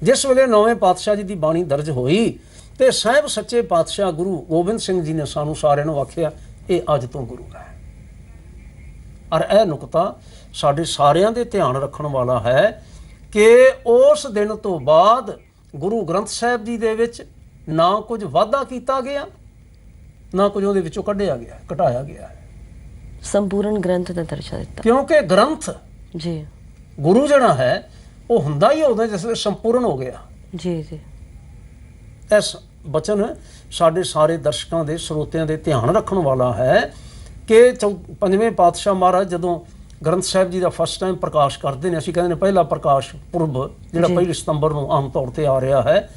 ਜਿਸ ਵੇਲੇ 9ਵੇਂ ਪਾਤਸ਼ਾਹ ਜੀ ਦੀ ਬਾਣੀ ਦਰਜ ਹੋਈ, ਤੇ ਸਾਹਿਬ ਸੱਚੇ ਪਾਤਸ਼ਾਹ ਗੁਰੂ ਗੋਬਿੰਦ ਸਿੰਘ ਜੀ ਨੇ ਸਾਨੂੰ ਸਾਰਿਆਂ ਨੂੰ ਆਖਿਆ, ਇਹ ਅੱਜ ਤੋਂ ਗੁਰੂ ਹੈ। ਔਰ ਇਹ ਨੁਕਤਾ ਸਾਡੇ ਸਾਰਿਆਂ ਦੇ ਧਿਆਨ ਰੱਖਣ ਵਾਲਾ ਹੈ ਕਿ ਉਸ ਦਿਨ ਤੋਂ ਬਾਅਦ ਗੁਰੂ ਗ੍ਰੰਥ ਸਾਹਿਬ ਜੀ ਦੇ ਵਿੱਚ ਨਾ ਕੁਝ ਵਾਧਾ ਕੀਤਾ ਗਿਆ, ਨਾ ਕੁਝ ਉਹਦੇ ਵਿੱਚੋਂ ਕੱਢਿਆ ਗਿਆ, ਘਟਾਇਆ ਗਿਆ। ਸੰਪੂਰਨ ਗ੍ਰੰਥ ਦਾ ਦਰਜਾ ਦਿੱਤਾ, ਕਿਉਂਕਿ ਗ੍ਰੰਥ ਜੀ ਗੁਰੂ ਜਿਹੜਾ ਹੈ ਉਹ ਹੁੰਦਾ ਹੀ ਉਦੋਂ ਜਿਸ ਵੇਲੇ ਸੰਪੂਰਨ ਹੋ ਗਿਆ। ਜੀ ਜੀ। ਇਸ ਬਚਨ ਸਾਡੇ ਸਾਰੇ ਦਰਸ਼ਕਾਂ ਦੇ, ਸਰੋਤਿਆਂ ਦੇ ਧਿਆਨ ਰੱਖਣ ਵਾਲਾ ਹੈ ਕਿ 5ਵੇਂ ਪਾਤਸ਼ਾਹ ਮਹਾਰਾਜ ਜਦੋਂ ਗ੍ਰੰਥ ਸਾਹਿਬ ਜੀ ਦਾ ਫਸਟ ਟਾਈਮ ਪ੍ਰਕਾਸ਼ ਕਰਦੇ ਨੇ, ਅਸੀਂ ਕਹਿੰਦੇ ਨੇ ਪਹਿਲਾ ਪ੍ਰਕਾਸ਼ ਪੁਰਬ ਜਿਹੜਾ 1 ਸਤੰਬਰ ਨੂੰ ਆਮ ਤੌਰ ਤੇ ਆ ਰਿਹਾ ਹੈ,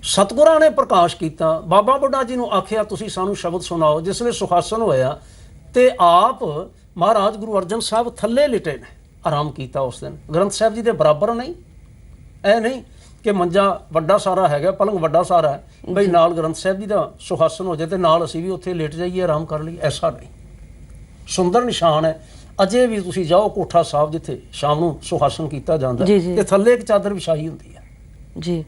ਸਤਿਗੁਰਾਂ ਨੇ ਪ੍ਰਕਾਸ਼ ਕੀਤਾ। ਬਾਬਾ ਬੁੱਢਾ ਜੀ ਨੂੰ ਆਖਿਆ ਤੁਸੀਂ ਸਾਨੂੰ ਸ਼ਬਦ ਸੁਣਾਓ। ਜਿਸ ਵੇਲੇ ਸੁਖਾਸਨ ਹੋਇਆ ਤੇ ਆਪ ਮਹਾਰਾਜ ਗੁਰੂ ਅਰਜਨ ਸਾਹਿਬ ਥੱਲੇ ਲਿਟੇ ਨੇ, ਆਰਾਮ ਕੀਤਾ ਉਸ ਦਿਨ। ਗ੍ਰੰਥ ਸਾਹਿਬ ਜੀ ਦੇ ਬਰਾਬਰ ਨਹੀਂ, ਇਹ ਨਹੀਂ ਕਿ ਮੰਜਾ ਵੱਡਾ ਸਾਰਾ ਹੈਗਾ, ਪਲੰਗ ਵੱਡਾ ਸਾਰਾ ਹੈ, ਬਈ ਨਾਲ ਗ੍ਰੰਥ ਸਾਹਿਬ ਜੀ ਦਾ ਸੁਖਾਸਨ ਹੋ ਜਾਏ ਤੇ ਨਾਲ ਅਸੀਂ ਵੀ ਉੱਥੇ ਲੇਟ ਜਾਈਏ, ਆਰਾਮ ਕਰ ਲਈਏ, ਐਸਾ ਨਹੀਂ। ਸੁੰਦਰ ਨਿਸ਼ਾਨ ਹੈ। ਅਜੇ ਵੀ ਤੁਸੀਂ ਜਾਓ ਕੋਠਾ ਸਾਹਿਬ ਜਿੱਥੇ ਸ਼ਾਮ ਨੂੰ ਸੁਖਾਸਨ ਕੀਤਾ ਜਾਂਦਾ ਤੇ ਥੱਲੇ ਇੱਕ ਚਾਦਰ ਵਿਛਾਈ ਹੁੰਦੀ ਹੈ ਜੀ।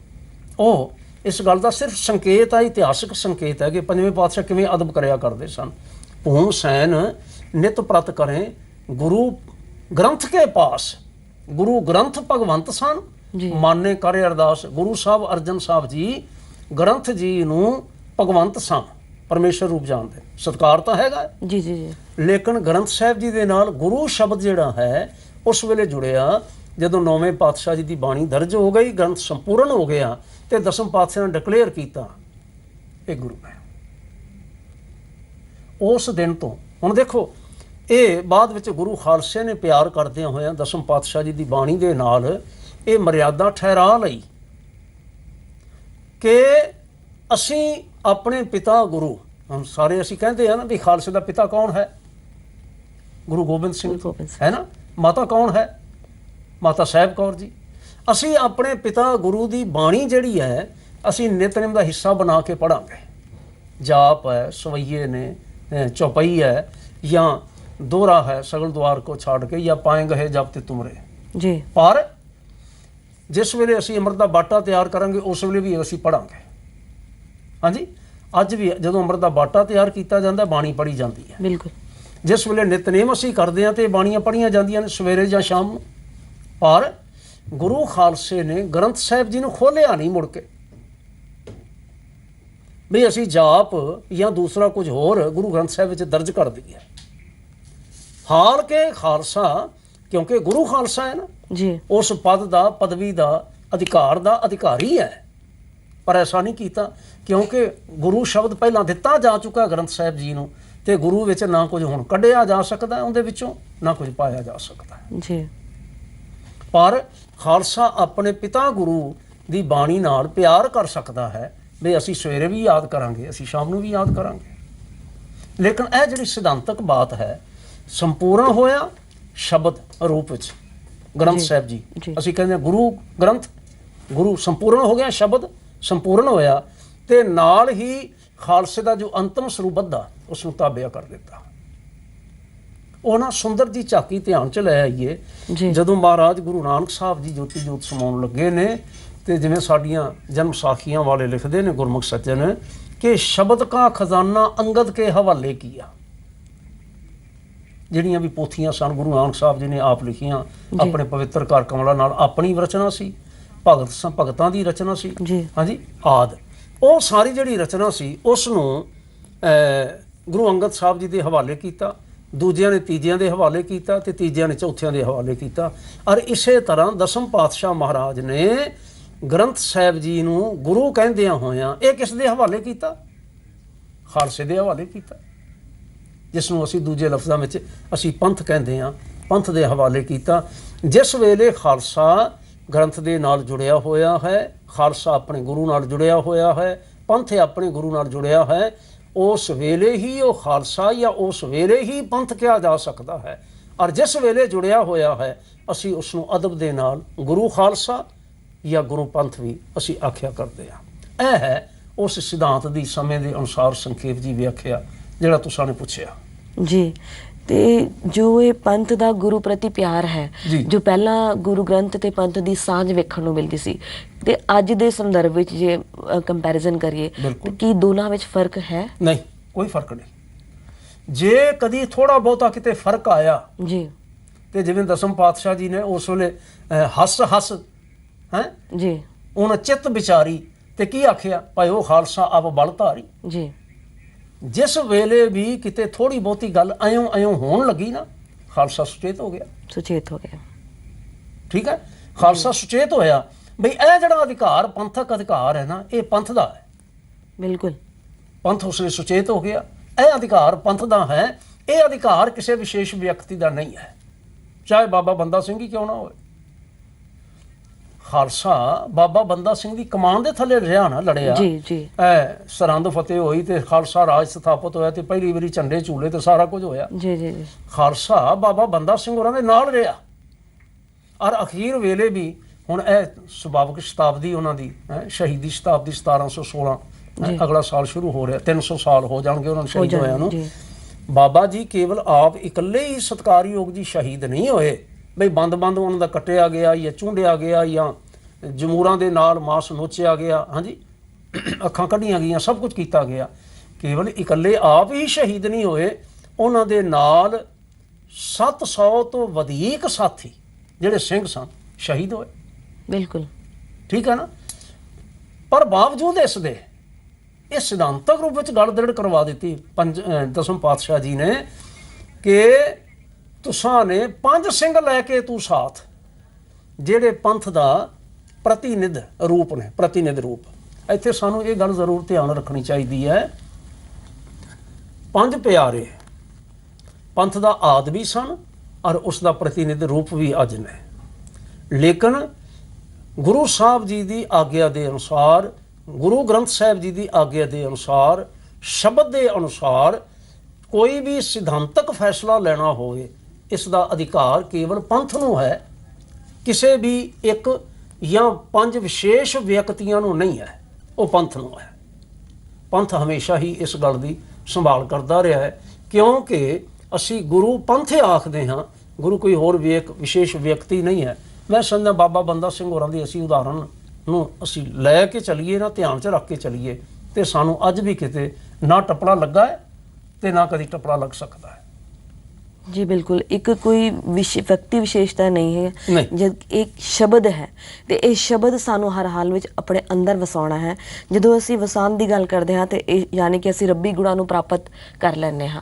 ਉਹ ਇਸ ਗੱਲ ਦਾ ਸਿਰਫ ਸੰਕੇਤ ਹੈ, ਇਤਿਹਾਸਕ ਸੰਕੇਤ ਹੈ ਕਿ ਪੰਜਵੇਂ ਪਾਤਸ਼ਾਹ ਕਿਵੇਂ ਅਦਬ ਕਰਿਆ ਕਰਦੇ ਸਨ। ਭੂਮ ਸੈਨ ਨਿਤ ਪ੍ਰਤ ਕਰੇ ਗੁਰੂ ਗ੍ਰੰਥ ਕੇ ਪਾਸ, ਗੁਰੂ ਗ੍ਰੰਥ ਭਗਵੰਤ ਸਨ ਮਾਨੇ ਕਰੇ ਅਰਦਾਸ। ਗੁਰੂ ਸਾਹਿਬ ਅਰਜਨ ਸਾਹਿਬ ਜੀ ਗ੍ਰੰਥ ਜੀ ਨੂੰ ਭਗਵੰਤ ਸਨ, ਪਰਮੇਸ਼ਰ ਰੂਪ ਜਾਣਦੇ। ਸਤਿਕਾਰ ਤਾਂ ਹੈਗਾ ਜੀ ਜੀ ਜੀ, ਲੇਕਿਨ ਗ੍ਰੰਥ ਸਾਹਿਬ ਜੀ ਦੇ ਨਾਲ ਗੁਰੂ ਸ਼ਬਦ ਜਿਹੜਾ ਹੈ ਉਸ ਵੇਲੇ ਜੁੜਿਆ ਜਦੋਂ ਨੌਵੇਂ ਪਾਤਸ਼ਾਹ ਜੀ ਦੀ ਬਾਣੀ ਦਰਜ ਹੋ ਗਈ, ਗ੍ਰੰਥ ਸੰਪੂਰਨ ਹੋ ਗਿਆ ਤੇ ਦਸਮ ਪਾਤਸ਼ਾਹ ਨੇ ਡਿਕਲੇਅਰ ਕੀਤਾ ਇਹ ਗੁਰੂ ਹੈ। ਉਸ ਦਿਨ ਤੋਂ ਹੁਣ ਦੇਖੋ, ਇਹ ਬਾਅਦ ਵਿੱਚ ਗੁਰੂ ਖਾਲਸੇ ਨੇ ਪਿਆਰ ਕਰਦਿਆਂ ਹੋਇਆਂ ਦਸਮ ਪਾਤਸ਼ਾਹ ਜੀ ਦੀ ਬਾਣੀ ਦੇ ਨਾਲ ਇਹ ਮਰਿਆਦਾ ਠਹਿਰਾ ਲਈ ਕਿ ਅਸੀਂ ਆਪਣੇ ਪਿਤਾ ਗੁਰੂ, ਹੁਣ ਸਾਰੇ ਅਸੀਂ ਕਹਿੰਦੇ ਆ ਨਾ ਵੀ ਖਾਲਸੇ ਦਾ ਪਿਤਾ ਕੌਣ ਹੈ? ਗੁਰੂ ਗੋਬਿੰਦ ਸਿੰਘ ਹੈ ਨਾ। ਮਾਤਾ ਕੌਣ ਹੈ? ਮਾਤਾ ਸਾਹਿਬ ਕੌਰ ਜੀ। ਅਸੀਂ ਆਪਣੇ ਪਿਤਾ ਗੁਰੂ ਦੀ ਬਾਣੀ ਜਿਹੜੀ ਹੈ ਅਸੀਂ ਨਿਤਨੇਮ ਦਾ ਹਿੱਸਾ ਬਣਾ ਕੇ ਪੜਾਂਗੇ। ਜਾਪ ਹੈ, ਸਵਈਏ ਨੇ, ਚੌਪਈ ਹੈ, ਜਾਂ ਦੋਹਰਾ ਹੈ ਸਗਲ ਦੁਆਰ ਕੋ ਛਾੜ ਕੇ, ਜਾਂ ਪਾਏਂਗੇ ਹੈ ਜਪ ਤੇ ਤੁਮਰੇ ਜੀ। ਪਰ ਜਿਸ ਵੇਲੇ ਅਸੀਂ ਅੰਮ੍ਰਿਤ ਦਾ ਬਾਟਾ ਤਿਆਰ ਕਰਾਂਗੇ ਉਸ ਵੇਲੇ ਵੀ ਅਸੀਂ ਪੜਾਂਗੇ। ਹਾਂਜੀ, ਅੱਜ ਵੀ ਜਦੋਂ ਅੰਮ੍ਰਿਤ ਦਾ ਬਾਟਾ ਤਿਆਰ ਕੀਤਾ ਜਾਂਦਾ ਬਾਣੀ ਪੜ੍ਹੀ ਜਾਂਦੀ ਹੈ। ਬਿਲਕੁਲ। ਜਿਸ ਵੇਲੇ ਨਿਤਨੇਮ ਅਸੀਂ ਕਰਦੇ ਹਾਂ ਤੇ ਬਾਣੀਆਂ ਪੜ੍ਹੀਆਂ ਜਾਂਦੀਆਂ ਨੇ ਸਵੇਰੇ ਜਾਂ ਸ਼ਾਮ ਨੂੰ। ਪਰ ਗੁਰੂ ਖਾਲਸੇ ਨੇ ਗ੍ਰੰਥ ਸਾਹਿਬ ਜੀ ਨੂੰ ਖੋਲ੍ਹਿਆ ਨਹੀਂ ਮੁੜ ਕੇ ਵੀ ਅਸੀਂ ਜਾਪ ਜਾਂ ਦੂਸਰਾ ਕੁਝ ਹੋਰ ਗੁਰੂ ਗ੍ਰੰਥ ਸਾਹਿਬ ਵਿੱਚ ਦਰਜ ਕਰ ਦਈਏ। ਹਾਲ ਕੇ ਖਾਲਸਾ, ਕਿਉਂਕਿ ਗੁਰੂ ਖਾਲਸਾ ਹੈ ਨਾ ਜੀ, ਉਸ ਪਦ ਦਾ, ਪਦਵੀ ਦਾ, ਅਧਿਕਾਰ ਦਾ ਅਧਿਕਾਰੀ ਹੈ। ਪਰ ਐਸਾ ਨਹੀਂ ਕੀਤਾ ਕਿਉਂਕਿ ਗੁਰੂ ਸ਼ਬਦ ਪਹਿਲਾਂ ਦਿੱਤਾ ਜਾ ਚੁੱਕਾ ਗ੍ਰੰਥ ਸਾਹਿਬ ਜੀ ਨੂੰ ਤੇ ਗੁਰੂ ਵਿੱਚ ਨਾ ਕੁਝ ਹੁਣ ਕੱਢਿਆ ਜਾ ਸਕਦਾ ਉਹਦੇ ਵਿੱਚੋਂ, ਨਾ ਕੁਝ ਪਾਇਆ ਜਾ ਸਕਦਾ ਜੀ। ਪਰ ਖਾਲਸਾ ਆਪਣੇ ਪਿਤਾ ਗੁਰੂ ਦੀ ਬਾਣੀ ਨਾਲ ਪਿਆਰ ਕਰ ਸਕਦਾ ਹੈ ਵੀ ਅਸੀਂ ਸਵੇਰੇ ਵੀ ਯਾਦ ਕਰਾਂਗੇ, ਅਸੀਂ ਸ਼ਾਮ ਨੂੰ ਵੀ ਯਾਦ ਕਰਾਂਗੇ। ਲੇਕਿਨ ਇਹ ਜਿਹੜੀ ਸਿਧਾਂਤਕ ਬਾਤ ਹੈ ਸੰਪੂਰਨ ਹੋਇਆ ਸ਼ਬਦ ਰੂਪ ਵਿੱਚ ਗ੍ਰੰਥ ਸਾਹਿਬ ਜੀ। ਅਸੀਂ ਕਹਿੰਦੇ ਹਾਂ ਗੁਰੂ ਗ੍ਰੰਥ, ਗੁਰੂ ਸੰਪੂਰਨ ਹੋ ਗਿਆ, ਸ਼ਬਦ ਸੰਪੂਰਨ ਹੋਇਆ ਤੇ ਨਾਲ ਹੀ ਖਾਲਸੇ ਦਾ ਜੋ ਅੰਤਮ ਸਰੂਪ ਬੱਧਾ ਉਸ ਨੂੰ ਤਾਬਿਆ ਕਰ ਦਿੱਤਾ। ਉਹ ਨਾ ਸੁੰਦਰ ਜੀ ਝਾਕੀ ਧਿਆਨ ਚ ਲੈ ਆਈਏ ਜਦੋਂ ਮਹਾਰਾਜ ਗੁਰੂ ਨਾਨਕ ਸਾਹਿਬ ਜੀ ਜੋਤੀ ਜੋਤ ਸਮਾਉਣ ਲੱਗੇ ਨੇ ਤੇ ਜਿਵੇਂ ਸਾਡੀਆਂ ਜਨਮ ਸਾਖੀਆਂ ਵਾਲੇ ਲਿਖਦੇ ਨੇ ਗੁਰਮੁਖ ਸੱਜਣ ਕਿ ਸ਼ਬਦ ਕਾ ਖਜ਼ਾਨਾ ਅੰਗਦ ਕੇ ਹਵਾਲੇ ਕੀਆ। ਜਿਹੜੀਆਂ ਵੀ ਪੋਥੀਆਂ ਸਨ ਗੁਰੂ ਨਾਨਕ ਸਾਹਿਬ ਜੀ ਨੇ ਆਪ ਲਿਖੀਆਂ ਆਪਣੇ ਪਵਿੱਤਰ ਘਰ ਕਮਲਾ ਨਾਲ, ਆਪਣੀ ਰਚਨਾ ਸੀ, ਭਗਤਾਂ ਦੀ ਰਚਨਾ ਸੀ, ਹਾਂਜੀ ਆਦ, ਉਹ ਸਾਰੀ ਜਿਹੜੀ ਰਚਨਾ ਸੀ ਉਸ ਨੂੰ ਗੁਰੂ ਅੰਗਦ ਸਾਹਿਬ ਜੀ ਦੇ ਹਵਾਲੇ ਕੀਤਾ, ਦੂਜਿਆਂ ਨੇ ਤੀਜਿਆਂ ਦੇ ਹਵਾਲੇ ਕੀਤਾ ਤੇ ਤੀਜਿਆਂ ਨੇ ਚੌਥਿਆਂ ਦੇ ਹਵਾਲੇ ਕੀਤਾ। ਔਰ ਇਸੇ ਤਰ੍ਹਾਂ ਦਸਮ ਪਾਤਸ਼ਾਹ ਮਹਾਰਾਜ ਨੇ ਗ੍ਰੰਥ ਸਾਹਿਬ ਜੀ ਨੂੰ ਗੁਰੂ ਕਹਿੰਦਿਆਂ ਹੋਇਆਂ ਇਹ ਕਿਸ ਦੇ ਹਵਾਲੇ ਕੀਤਾ? ਖਾਲਸੇ ਦੇ ਹਵਾਲੇ ਕੀਤਾ, ਜਿਸ ਨੂੰ ਅਸੀਂ ਦੂਜੇ ਲਫ਼ਜ਼ਾਂ ਵਿੱਚ ਅਸੀਂ ਪੰਥ ਕਹਿੰਦੇ ਹਾਂ, ਪੰਥ ਦੇ ਹਵਾਲੇ ਕੀਤਾ। ਜਿਸ ਵੇਲੇ ਖਾਲਸਾ ਗ੍ਰੰਥ ਦੇ ਨਾਲ ਜੁੜਿਆ ਹੋਇਆ ਹੈ, ਖਾਲਸਾ ਆਪਣੇ ਗੁਰੂ ਨਾਲ ਜੁੜਿਆ ਹੋਇਆ ਹੈ, ਪੰਥ ਆਪਣੇ ਗੁਰੂ ਨਾਲ ਜੁੜਿਆ ਹੈ, ਉਸ ਵੇਲੇ ਹੀ ਉਹ ਖਾਲਸਾ ਜਾਂ ਉਸ ਵੇਲੇ ਹੀ ਪੰਥ ਕਿਹਾ ਜਾ ਸਕਦਾ ਹੈ। ਔਰ ਜਿਸ ਵੇਲੇ ਜੁੜਿਆ ਹੋਇਆ ਹੈ ਅਸੀਂ ਉਸ ਨੂੰ ਅਦਬ ਦੇ ਨਾਲ ਗੁਰੂ ਖਾਲਸਾ ਜਾਂ ਗੁਰੂ ਪੰਥ ਵੀ ਅਸੀਂ ਆਖਿਆ ਕਰਦੇ ਹਾਂ। ਇਹ ਹੈ ਉਸ ਸਿਧਾਂਤ ਦੀ ਸਮੇਂ ਦੇ ਅਨੁਸਾਰ ਸੰਖੇਪ ਜੀ ਵਿਆਖਿਆ ਜਿਹੜਾ ਤੁਸਾਂ ਨੇ ਪੁੱਛਿਆ ਜੀ। ਤੇ ਜੋ ਇਹ ਪੰਥ ਦਾ ਗੁਰੂ ਪ੍ਰਤੀ ਪਿਆਰ ਹੈ, ਜੋ ਪਹਿਲਾਂ ਗੁਰੂ ਗ੍ਰੰਥ ਤੇ ਪੰਥ ਦੀ ਸਾਂਝ ਵੇਖਣ ਨੂੰ ਮਿਲਦੀ ਸੀ ਤੇ ਅੱਜ ਦੇ ਸੰਦਰਭ ਵਿੱਚ ਜੇ ਕੰਪੈਰੀਜ਼ਨ ਕਰੀਏ ਤਾਂ ਕੀ ਦੋਨਾਂ ਵਿੱਚ ਫਰਕ ਹੈ? ਨਹੀਂ, ਕੋਈ ਫਰਕ ਨਹੀਂ। ਜੇ ਕਦੀ ਥੋੜਾ ਬਹੁਤਾ ਕਿਤੇ ਫਰਕ ਆਇਆ ਜੀ ਤੇ ਜਿਵੇਂ ਦਸਮ ਪਾਤਸ਼ਾਹ ਜੀ ਨੇ ਉਸ ਵੇਲੇ ਹੱਸ ਹੈ ਜੀ ਉਹਨਾਂ ਚਿੱਤ ਵਿਚਾਰੀ ਤੇ ਕੀ ਆਖਿਆ, ਭਾਈ ਉਹ ਖਾਲਸਾ ਆਪ ਬਲ ਧਾਰੀ ਜੀ। ਜਿਸ ਵੇਲੇ ਵੀ ਕਿਤੇ ਥੋੜੀ ਬਹੁਤੀ ਗੱਲ ਐਂ ਹੋਣ ਲੱਗੀ ਨਾ, ਖਾਲਸਾ ਸੁਚੇਤ ਹੋ ਗਿਆ, ਠੀਕ ਹੈ। ਖਾਲਸਾ ਸੁਚੇਤ ਹੋਇਆ ਬਈ ਇਹ ਜਿਹੜਾ ਅਧਿਕਾਰ, ਪੰਥਕ ਅਧਿਕਾਰ ਹੈ ਨਾ, ਇਹ ਪੰਥ ਦਾ ਹੈ। ਬਿਲਕੁਲ, ਪੰਥ ਉਸਨੇ ਸੁਚੇਤ ਹੋ ਗਿਆ, ਇਹ ਅਧਿਕਾਰ ਪੰਥ ਦਾ ਹੈ, ਇਹ ਅਧਿਕਾਰ ਕਿਸੇ ਵਿਸ਼ੇਸ਼ ਵਿਅਕਤੀ ਦਾ ਨਹੀਂ ਹੈ, ਚਾਹੇ ਬਾਬਾ ਬੰਦਾ ਸਿੰਘ ਹੀ ਕਿਉਂ ਨਾ ਹੋਵੇ। ਖਾਲਸਾ ਬਾਬਾ ਬੰਦਾ ਸਿੰਘ ਦੀ ਕਮਾਨ ਦੇ ਥੱਲੇ ਰਿਹਾ ਨਾ, ਲੜਿਆ ਜੀ ਜੀ ਸਰਹੰਦ ਫਤਿਹ ਹੋਈ ਤੇ ਖਾਲਸਾ ਰਾਜ ਸਥਾਪਿਤ ਹੋਇਆ ਤੇ ਪਹਿਲੀ ਵਾਰੀ ਝੰਡੇ ਝੂਲੇ ਤੇ ਸਾਰਾ ਕੁਝ ਹੋਇਆ। ਜੀ ਜੀ ਜੀ ਖਾਲਸਾ ਬਾਬਾ ਬੰਦਾ ਸਿੰਘ ਹੋਰਾਂ ਦੇ ਨਾਲ ਰਿਹਾ ਔਰ ਅਖੀਰ ਵੇਲੇ ਵੀ ਹੁਣ ਇਹ ਸੁਭਾਵਿਕ ਸ਼ਤਾਬਦੀ ਉਹਨਾਂ ਦੀ ਸ਼ਹੀਦੀ ਸ਼ਤਾਬਦੀ 1716 ਅਗਲਾ ਸਾਲ ਸ਼ੁਰੂ ਹੋ ਰਿਹਾ, 300 ਸਾਲ ਹੋ ਜਾਣਗੇ ਉਹਨਾਂ ਨੂੰ ਸ਼ਹੀਦ ਹੋਇਆ ਨੂੰ। ਬਾਬਾ ਜੀ ਕੇਵਲ ਆਪ ਇਕੱਲੇ ਹੀ ਸਤਿਕਾਰਯੋਗ ਜੀ ਸ਼ਹੀਦ ਨਹੀਂ ਹੋਏ, ਬਈ ਬੰਦ ਉਹਨਾਂ ਦਾ ਕੱਟਿਆ ਗਿਆ ਜਾਂ ਚੁੰਡਿਆ ਗਿਆ ਜਾਂ ਜਮੂਰਾਂ ਦੇ ਨਾਲ ਮਾਸ ਨੋਚਿਆ ਗਿਆ, ਹਾਂਜੀ ਅੱਖਾਂ ਕੱਢੀਆਂ ਗਈਆਂ, ਸਭ ਕੁਝ ਕੀਤਾ ਗਿਆ। ਕੇਵਲ ਇਕੱਲੇ ਆਪ ਹੀ ਸ਼ਹੀਦ ਨਹੀਂ ਹੋਏ, ਉਹਨਾਂ ਦੇ ਨਾਲ 700 ਤੋਂ ਵਧੇਕ ਸਾਥੀ ਜਿਹੜੇ ਸਿੰਘ ਸਨ ਸ਼ਹੀਦ ਹੋਏ। ਬਿਲਕੁਲ ਠੀਕ ਹੈ ਨਾ। ਪਰ ਬਾਵਜੂਦ ਇਸ ਦੇ ਇਹ ਸਿਧਾਂਤਕ ਰੂਪ ਵਿੱਚ ਗੱਲ ਦ੍ਰਿੜ ਕਰਵਾ ਦਿੱਤੀ ਦਸਮ ਪਾਤਸ਼ਾਹ ਜੀ ਨੇ ਕਿ ਤੁਸਾਂ ਨੇ 5 ਸਿੰਘ ਲੈ ਕੇ ਤੂੰ ਸਾਥ, ਜਿਹੜੇ ਪੰਥ ਦਾ ਪ੍ਰਤੀਨਿਧ ਰੂਪ ਨੇ, ਪ੍ਰਤੀਨਿਧ ਰੂਪ। ਇੱਥੇ ਸਾਨੂੰ ਇਹ ਗੱਲ ਜ਼ਰੂਰ ਧਿਆਨ ਰੱਖਣੀ ਚਾਹੀਦੀ ਹੈ, 5 ਪਿਆਰੇ ਪੰਥ ਦਾ ਆਦਿ ਵੀ ਸਨ ਔਰ ਉਸ ਦਾ ਪ੍ਰਤੀਨਿਧ ਰੂਪ ਵੀ ਅੱਜ ਨੇ। ਲੇਕਿਨ ਗੁਰੂ ਸਾਹਿਬ ਜੀ ਦੀ ਆਗਿਆ ਦੇ ਅਨੁਸਾਰ, ਗੁਰੂ ਗ੍ਰੰਥ ਸਾਹਿਬ ਜੀ ਦੀ ਆਗਿਆ ਦੇ ਅਨੁਸਾਰ, ਸ਼ਬਦ ਦੇ ਅਨੁਸਾਰ ਕੋਈ ਵੀ ਸਿਧਾਂਤਕ ਫੈਸਲਾ ਲੈਣਾ ਹੋਵੇ, ਇਸ ਦਾ ਅਧਿਕਾਰ ਕੇਵਲ ਪੰਥ ਨੂੰ ਹੈ, ਕਿਸੇ ਵੀ ਇੱਕ ਜਾਂ 5 ਵਿਸ਼ੇਸ਼ ਵਿਅਕਤੀਆਂ ਨੂੰ ਨਹੀਂ ਹੈ, ਉਹ ਪੰਥ ਨੂੰ ਹੈ। ਪੰਥ ਹਮੇਸ਼ਾ ਹੀ ਇਸ ਗੱਲ ਦੀ ਸੰਭਾਲ ਕਰਦਾ ਰਿਹਾ ਹੈ, ਕਿਉਂਕਿ ਅਸੀਂ ਗੁਰੂ ਪੰਥ ਆਖਦੇ ਹਾਂ, ਗੁਰੂ ਕੋਈ ਹੋਰ ਵਿਸ਼ੇਸ਼ ਵਿਅਕਤੀ ਨਹੀਂ ਹੈ। ਮੈਂ ਸਮਝਦਾ ਬਾਬਾ ਬੰਦਾ ਸਿੰਘ ਹੋਰਾਂ ਦੀ ਅਸੀਂ ਉਦਾਹਰਨ ਨੂੰ ਅਸੀਂ ਲੈ ਕੇ ਚੱਲੀਏ ਨਾ, ਧਿਆਨ 'ਚ ਰੱਖ ਕੇ ਚੱਲੀਏ, ਤੇ ਸਾਨੂੰ ਅੱਜ ਵੀ ਕਿਤੇ ਨਾ ਟੱਪੜਾ ਲੱਗਾ ਹੈ ਤੇ ਨਾ ਕਦੀ ਟੱਪੜਾ ਲੱਗ ਸਕਦਾ ਹੈ। जी बिल्कुल, एक कोई व्यक्ति विशेषता नहीं है, जब एक शब्द है तो ये शब्द सानू हर हाल में अपने अंदर वसाउणा है। जो असी वसाण की गल करते हैं तो यानी कि असी रब्बी गुणां नूं प्राप्त कर लैंदे हाँ।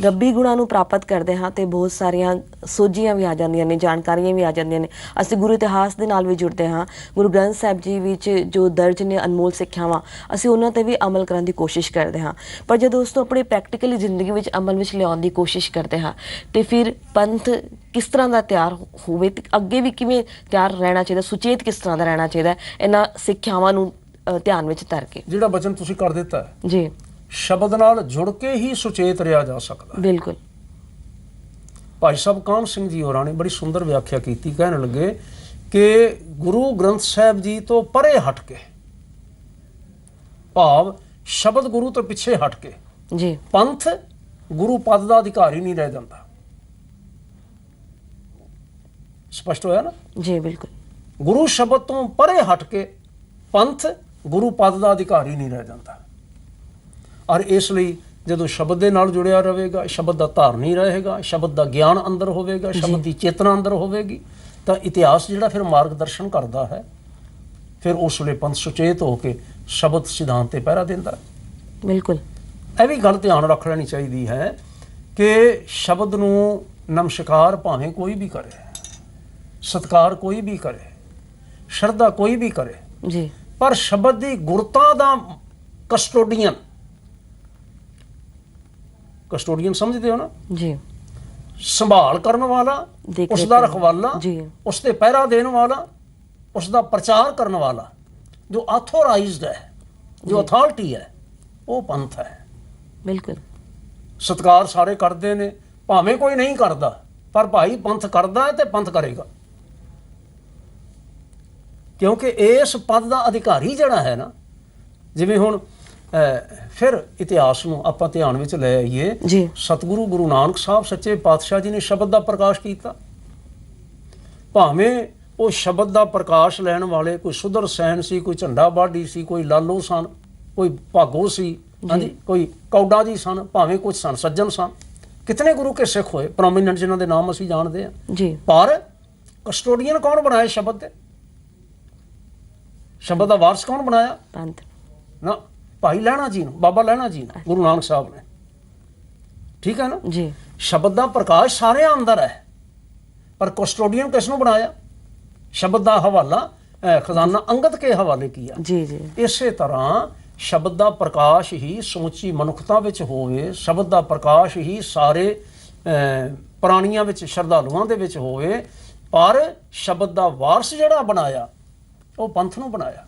रब्बी गुणां नूं प्राप्त करते हाँ तो बहुत सारिया सोझियां भी आ जांदियां ने, जानकारियां भी आ जांदियां ने। असी गुरु इतिहास दे नाल भी जुड़ते हाँ। गुरु ग्रंथ साहिब जी विच जो दर्ज ने अनमोल सिक्ख्यावां, असी उन्हां ते भी अमल करन दी कोशिश करते हाँ। पर जो दोस्तों अपनी प्रैक्टिकली जिंदगी विच अमल विच लियाउण दी कोशिश करते हाँ तो फिर पंथ किस तरह का तैयार होवे, अगे भी किवें तैयार रहना चाहिए, सुचेत किस तरह का रहना चाहिए, इन्हां सिक्ख्यावां नूं ध्यान विच धर के। जिहड़ा वचन तुसीं कर दिता है जी, शब्द नाल जुड़ के ही सुचेत रहा जा सकता। बिल्कुल। भाई साहब कान सिंह जी होरां ने बड़ी सुंदर व्याख्या की, कहने लगे कि गुरु ग्रंथ साहिब जी तो परे हट के, भाव शब्द गुरु तो पिछे हट के जी, पंथ गुरु पद का अधिकारी नहीं रह जाता। स्पष्ट होया ना जी, बिल्कुल। गुरु शब्द तो परे हट के पंथ गुरु पद का अधिकारी नहीं रह जाता। और इसलिए जो शब्द के नाल जुड़िया रहेगा, शब्द का धारनी रहेगा, शब्द का ज्ञान अंदर होवेगा, शब्द की चेतना अंदर होवेगी, तो इतिहास जिहड़ा फिर मार्गदर्शन करता है, फिर उस वे पंथ सुचेत होकर शब्द सिद्धांत ते पहरा देंदा है। बिल्कुल। यह भी गल ध्यान रख लेनी चाहिए है कि शब्द नूं नमस्कार भावें कोई भी करे, सत्कार कोई भी करे, श्रद्धा कोई भी करे जी, पर शब्द की गुरता दा कस्टोडियन समझते हो ना जी, संभाल करने वाला, उसका रखवाला, उसते पहरा देने वाला, उसका प्रचार करने वाला, जो ऑथोराइज्ड है, जो अथॉरिटी है, वो पंथ है। बिल्कुल। सत्कार सारे करते ने, भावें कोई नहीं करता, पर भाई पंथ करता है तो पंथ करेगा, क्योंकि इस पद का अधिकारी जड़ा है ना, जिवें हुण फिर इतिहास नूं आपां ध्यान विच लै आईए। सतगुरु गुरु नानक साहब सच्चे पातशाह जी ने शब्द का प्रकाश किया, भावें वो शब्द का प्रकाश लैण वाले कोई सुधर सैन सी, कोई झंडा बाडी सी, कोई लालो सन, कोई भागो सी, हाँ जी, कोई कौडा जी सन, भावें कुछ सन सज्जन सन, कितने गुरु के सिख होए प्रोमिनेंट जिन्हां दे नाम असीं जाणदे हां। पर कस्टोडियन कौन बनाया शब्द दे? शब्द का वारस कौन बनाया? पंथ ना, भाई लैणा जी, बाबा लैणा जी, गुरु नानक साहब ने। ठीक है ना जी। शब्द का प्रकाश सारे अंदर है, पर कस्टोडियन किसनों बनाया? शब्द का हवाला खजाना अंगद के हवाले किया। जी जी। इसे तरह शब्द का प्रकाश ही समुची मनुखता विच होवे, शब्द का प्रकाश ही सारे प्राणियां विच, श्रद्धालुआं दे विच होवे, पर शब्द का वारस जिहड़ा बनाया ਉਹ ਪੰਥ ਨੂੰ ਬਣਾਇਆ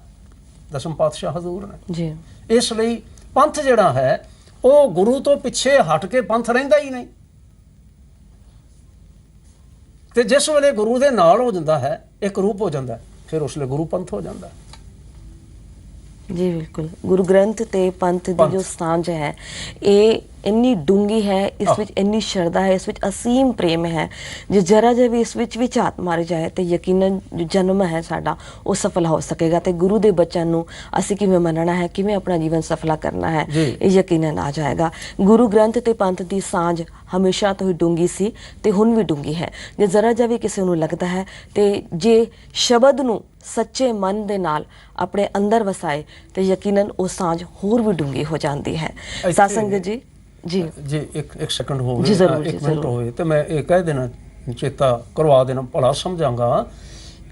ਦਸਮ ਪਾਤਸ਼ਾਹ ਹਜ਼ੂਰ ਨੇ ਜੀ। ਇਸ ਲਈ ਪੰਥ ਜਿਹੜਾ ਹੈ ਉਹ ਗੁਰੂ ਤੋਂ ਪਿੱਛੇ ਹਟ ਕੇ ਪੰਥ ਰਹਿੰਦਾ ਹੀ ਨਹੀਂ, ਤੇ ਜਿਸ ਵੇਲੇ ਗੁਰੂ ਦੇ ਨਾਲ ਹੋ ਜਾਂਦਾ ਹੈ, ਇੱਕ ਰੂਪ ਹੋ ਜਾਂਦਾ, ਫਿਰ ਉਸ ਵੇਲੇ ਗੁਰੂ ਪੰਥ ਹੋ ਜਾਂਦਾ। ਜੀ ਬਿਲਕੁਲ, ਗੁਰੂ ਗ੍ਰੰਥ ਤੇ ਪੰਥ ਦੀ ਜੋ ਸਾਂਝ ਹੈ ਇਹ ਇੰਨੀ ਡੂੰਗੀ ਹੈ, ਇਸ ਵਿੱਚ ਇੰਨੀ ਸ਼ਰਧਾ ਹੈ, ਇਸ ਵਿੱਚ ਅਸੀਮ ਪ੍ਰੇਮ ਹੈ, ਜੇ ਜਰਾ ਜਿਹਾ ਵੀ ਇਸ ਵਿੱਚ ਵੀ ਝਾਤ ਮਾਰੀ ਜਾਏ ਤੇ ਯਕੀਨਨ ਜੋ ਜਨਮ ਹੈ ਸਾਡਾ ਉਹ ਸਫਲ ਹੋ ਸਕੇਗਾ, ਤੇ ਗੁਰੂ ਦੇ ਬੱਚਿਆਂ ਨੂੰ ਅਸੀਂ ਕਿਵੇਂ ਮੰਨਣਾ ਹੈ, ਕਿਵੇਂ ਆਪਣਾ ਜੀਵਨ ਸਫਲਾ ਕਰਨਾ ਹੈ, ਇਹ ਯਕੀਨਨ ਆ ਜਾਏਗਾ। ਗੁਰੂ ਗ੍ਰੰਥ ਤੇ ਪੰਥ ਦੀ ਸਾਂਝ ਹਮੇਸ਼ਾ ਤੋਂ ਹੀ ਡੂੰਗੀ ਸੀ ਤੇ ਹੁਣ ਵੀ ਡੂੰਗੀ ਹੈ। ਜੇ ਜਰਾ ਜਿਹਾ ਵੀ ਕਿਸੇ ਨੂੰ ਲੱਗਦਾ ਹੈ ਤੇ ਜੇ ਸ਼ਬਦ ਨੂੰ ਸੱਚੇ ਮਨ ਦੇ ਨਾਲ ਆਪਣੇ ਅੰਦਰ ਵਸਾਏ ਤੇ ਯਕੀਨਨ ਉਹ ਸਾਂਝ ਹੋਰ ਵੀ ਡੂੰਗੀ ਹੋ ਜਾਂਦੀ ਹੈ। ਸਾਧ ਸੰਗਤ ਜੀ ਜੀ ਜੀ ਇੱਕ ਸੈਕਿੰਡ ਹੋ ਗਏ, ਇੱਕ ਮਿੰਟ ਹੋਏ ਤੇ ਮੈਂ ਇਹ ਕਹਿ ਦੇਣਾ, ਚੇਤਾ ਕਰਵਾ ਦੇਣਾ, ਭਲਾ ਸਮਝਾਂਗਾ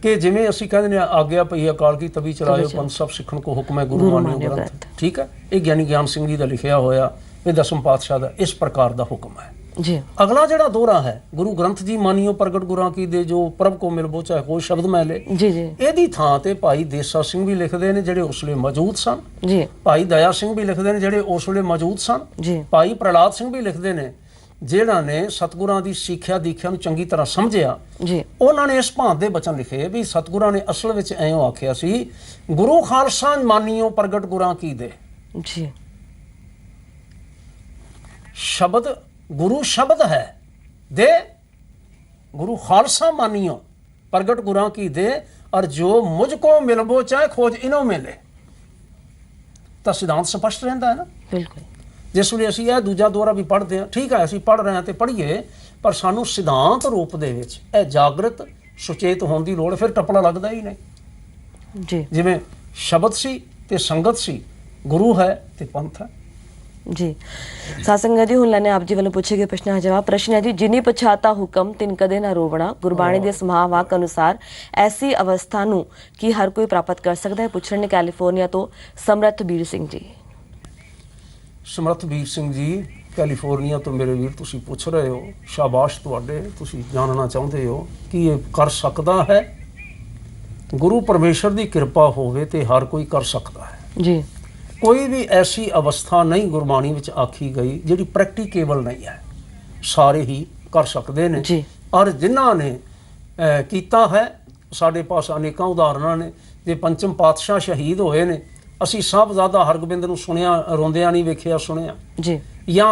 ਕਿ ਜਿਵੇਂ ਅਸੀਂ ਕਹਿੰਦੇ ਨੇ ਆਗਿਆ ਪਈ ਅਕਾਲ ਕੀ ਤਬੀ ਚਲਾਇਓ ਪੰਥ ਸਭ ਸਿੱਖਣ ਕੋ ਹੁਕਮ ਹੈ ਗੁਰੂ ਮਾਨਿਓ ਗ੍ਰੰਥ, ਠੀਕ ਹੈ, ਇਹ ਗਿਆਨੀ ਗਿਆਨ ਸਿੰਘ ਜੀ ਦਾ ਲਿਖਿਆ ਹੋਇਆ, ਇਹ ਦਸਮ ਪਾਤਸ਼ਾਹ ਦਾ ਇਸ ਪ੍ਰਕਾਰ ਦਾ ਹੁਕਮ ਹੈ ਜੀ। ਅਗਲਾ ਜਿਹੜਾ ਦੋਹਰਾ ਹੈ ਗੁਰੂ ਗ੍ਰੰਥ ਜੀ ਮਾਨਿਓ ਪ੍ਰਗਟ ਗੁਰਾਂ ਕੀ ਦੇ ਜੋ ਪ੍ਰਭ ਕੋ ਮਿਲਬੋ ਚਾਹੇ ਕੋਈ ਸ਼ਬਦ ਮੈਲੇ ਜੀ ਜੀ, ਇਹਦੀ ਥਾਂ ਤੇ ਭਾਈ ਦੇਸਾ ਸਿੰਘ ਵੀ ਲਿਖਦੇ ਨੇ ਜਿਹੜੇ ਉਸ ਵੇਲੇ ਮੌਜੂਦ ਸਨ ਜੀ, ਭਾਈ ਦਇਆ ਸਿੰਘ ਵੀ ਲਿਖਦੇ ਨੇ ਜਿਹੜੇ ਉਸ ਵੇਲੇ ਮੌਜੂਦ ਸਨ ਜੀ, ਭਾਈ ਪ੍ਰਹਲਾਦ ਸਿੰਘ ਵੀ ਲਿਖਦੇ ਨੇ ਜਿਹੜਾ ਨੇ ਸਤਿਗੁਰਾਂ ਦੀ ਸਿੱਖਿਆ ਦੀਖਿਆ ਨੂੰ ਚੰਗੀ ਤਰ੍ਹਾਂ ਸਮਝਿਆ ਜੀ। ਉਹਨਾਂ ਨੇ ਇਸ ਭਾਂਤ ਦੇ ਬਚਨ ਲਿਖੇ ਵੀ ਸਤਿਗੁਰਾਂ ਨੇ ਅਸਲ ਵਿੱਚ ਐਂ ਆਖਿਆ ਸੀ, ਗੁਰੂ ਖਾਲਸਾ ਮਾਨਿਓ ਪ੍ਰਗਟ ਗੁਰਾਂ ਕੀ ਦੇ ਜੀ। ਸ਼ਬਦ गुरु शब्द है दे, गुरु खालसा मानियो प्रगट गुरां की दे, और जो मुझको मिलबो चाहे खोज इनो मिले। तो सिद्धांत स्पष्ट रहता है ना बिल्कुल। जिस वे असीं यह दूजा दोहरा भी पढ़ते हैं, ठीक है असीं पढ़ रहे हैं तो पढ़िए, पर सानू सिद्धांत रूप दे विच यह जागृत सुचेत होने की लोड़, फिर टपला लगता ही नहीं जी। जिवें शब्द सी ते संगत सी, गुरु है ते पंथ है जी। साध संगत जी हुण लैने आप जी वालों पूछे गए प्रश्न का जवाब। प्रश्न है जी, जिनी पछाता हुक्म तिन कदे ना रोवना, गुरबाणी दे समावाक अनुसार ऐसी अवस्था नू की हर कोई प्राप्त कर सकता है? पूछ रहे ने कैलीफोर्निया तो समर्थवीर सिंह जी। समर्थवीर सिंह जी कैलीफोर्निया तो मेरे वीर तुसी पूछ रहे हो, शाबाश तुहाडे, तुसी जानना चाहते हो कि ये कर सकता है? गुरु परमेश्वर की कृपा होवे ते हर कोई कर सकता है जी। कोई भी ऐसी अवस्था नहीं गुरबाणी विच आखी गई जिहड़ी प्रैक्टिकेबल नहीं है, सारे ही कर सकते हैं जी। और जिन्हां ने कीता है साडे पास अनेकां उदाहरणां ने, जे पंचम पातशाह शहीद होए ने, असीं साहबजादा हरगोबिंद नूं सुनिया रोंदियां नहीं वेखिया सुनिया जी, या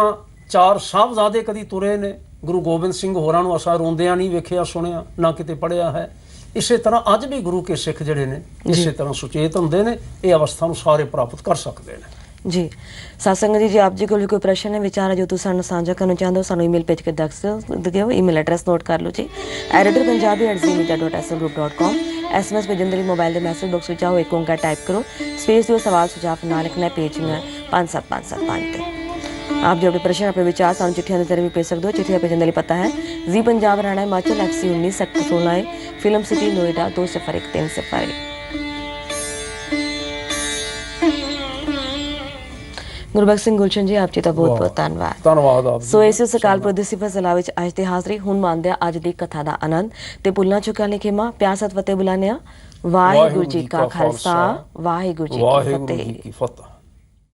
चार साहबजादे कदी तुरे ने, गुरु गोबिंद सिंह होरां नूं असां रोंदियां नहीं वेखिया सुनिया, ना किते पढ़िया है। इसे तरह अज भी गुरु के सिख जिहड़े ने इसे तरह सुचेत हुंदे ने, ये अवस्था नूं सारे प्राप्त कर सकते हैं जी। सत्संग जी, आप जी कोई प्रश्न है विचार है जो तुम सानू साझा करना चाहते हो, सानू ईमेल भेज के दस दिओ। ईमेल एड्रैस नोट कर लो जी, editorpunjabi@gmail.com। SMS भेजन के लिए मोबाइल के मैसेज बॉक्स में जाओ, एक ओंकार टाइप करो, स्पेस दिओ, सवाल सुझाव ना लिखना, पेज में 57575 आप जो अपने प्रश्न अपने विचार सानू चिट्ठियां के जरिए भी भेज सकते हो। चिट्ठियां भेजने के लिए पता है जी Punjab Haryana Himachal FC 19 sector 16 film city Noida 201301। Gurbakhsh Singh Gulshan ji, आप जी का बहुत बहुत धन्यवाद। धन्यवाद। सो इस अकाल पुरख दी सिफत सलाह विच अज दी हाज़री हुण मानदे आ अज दी कथा दा आनंद ते भुलना चुका नहीं खेमा प्यार सत फतेह बुलाने वाहिगुरू जी का खालसा वाहिगुरू जी की फतेह।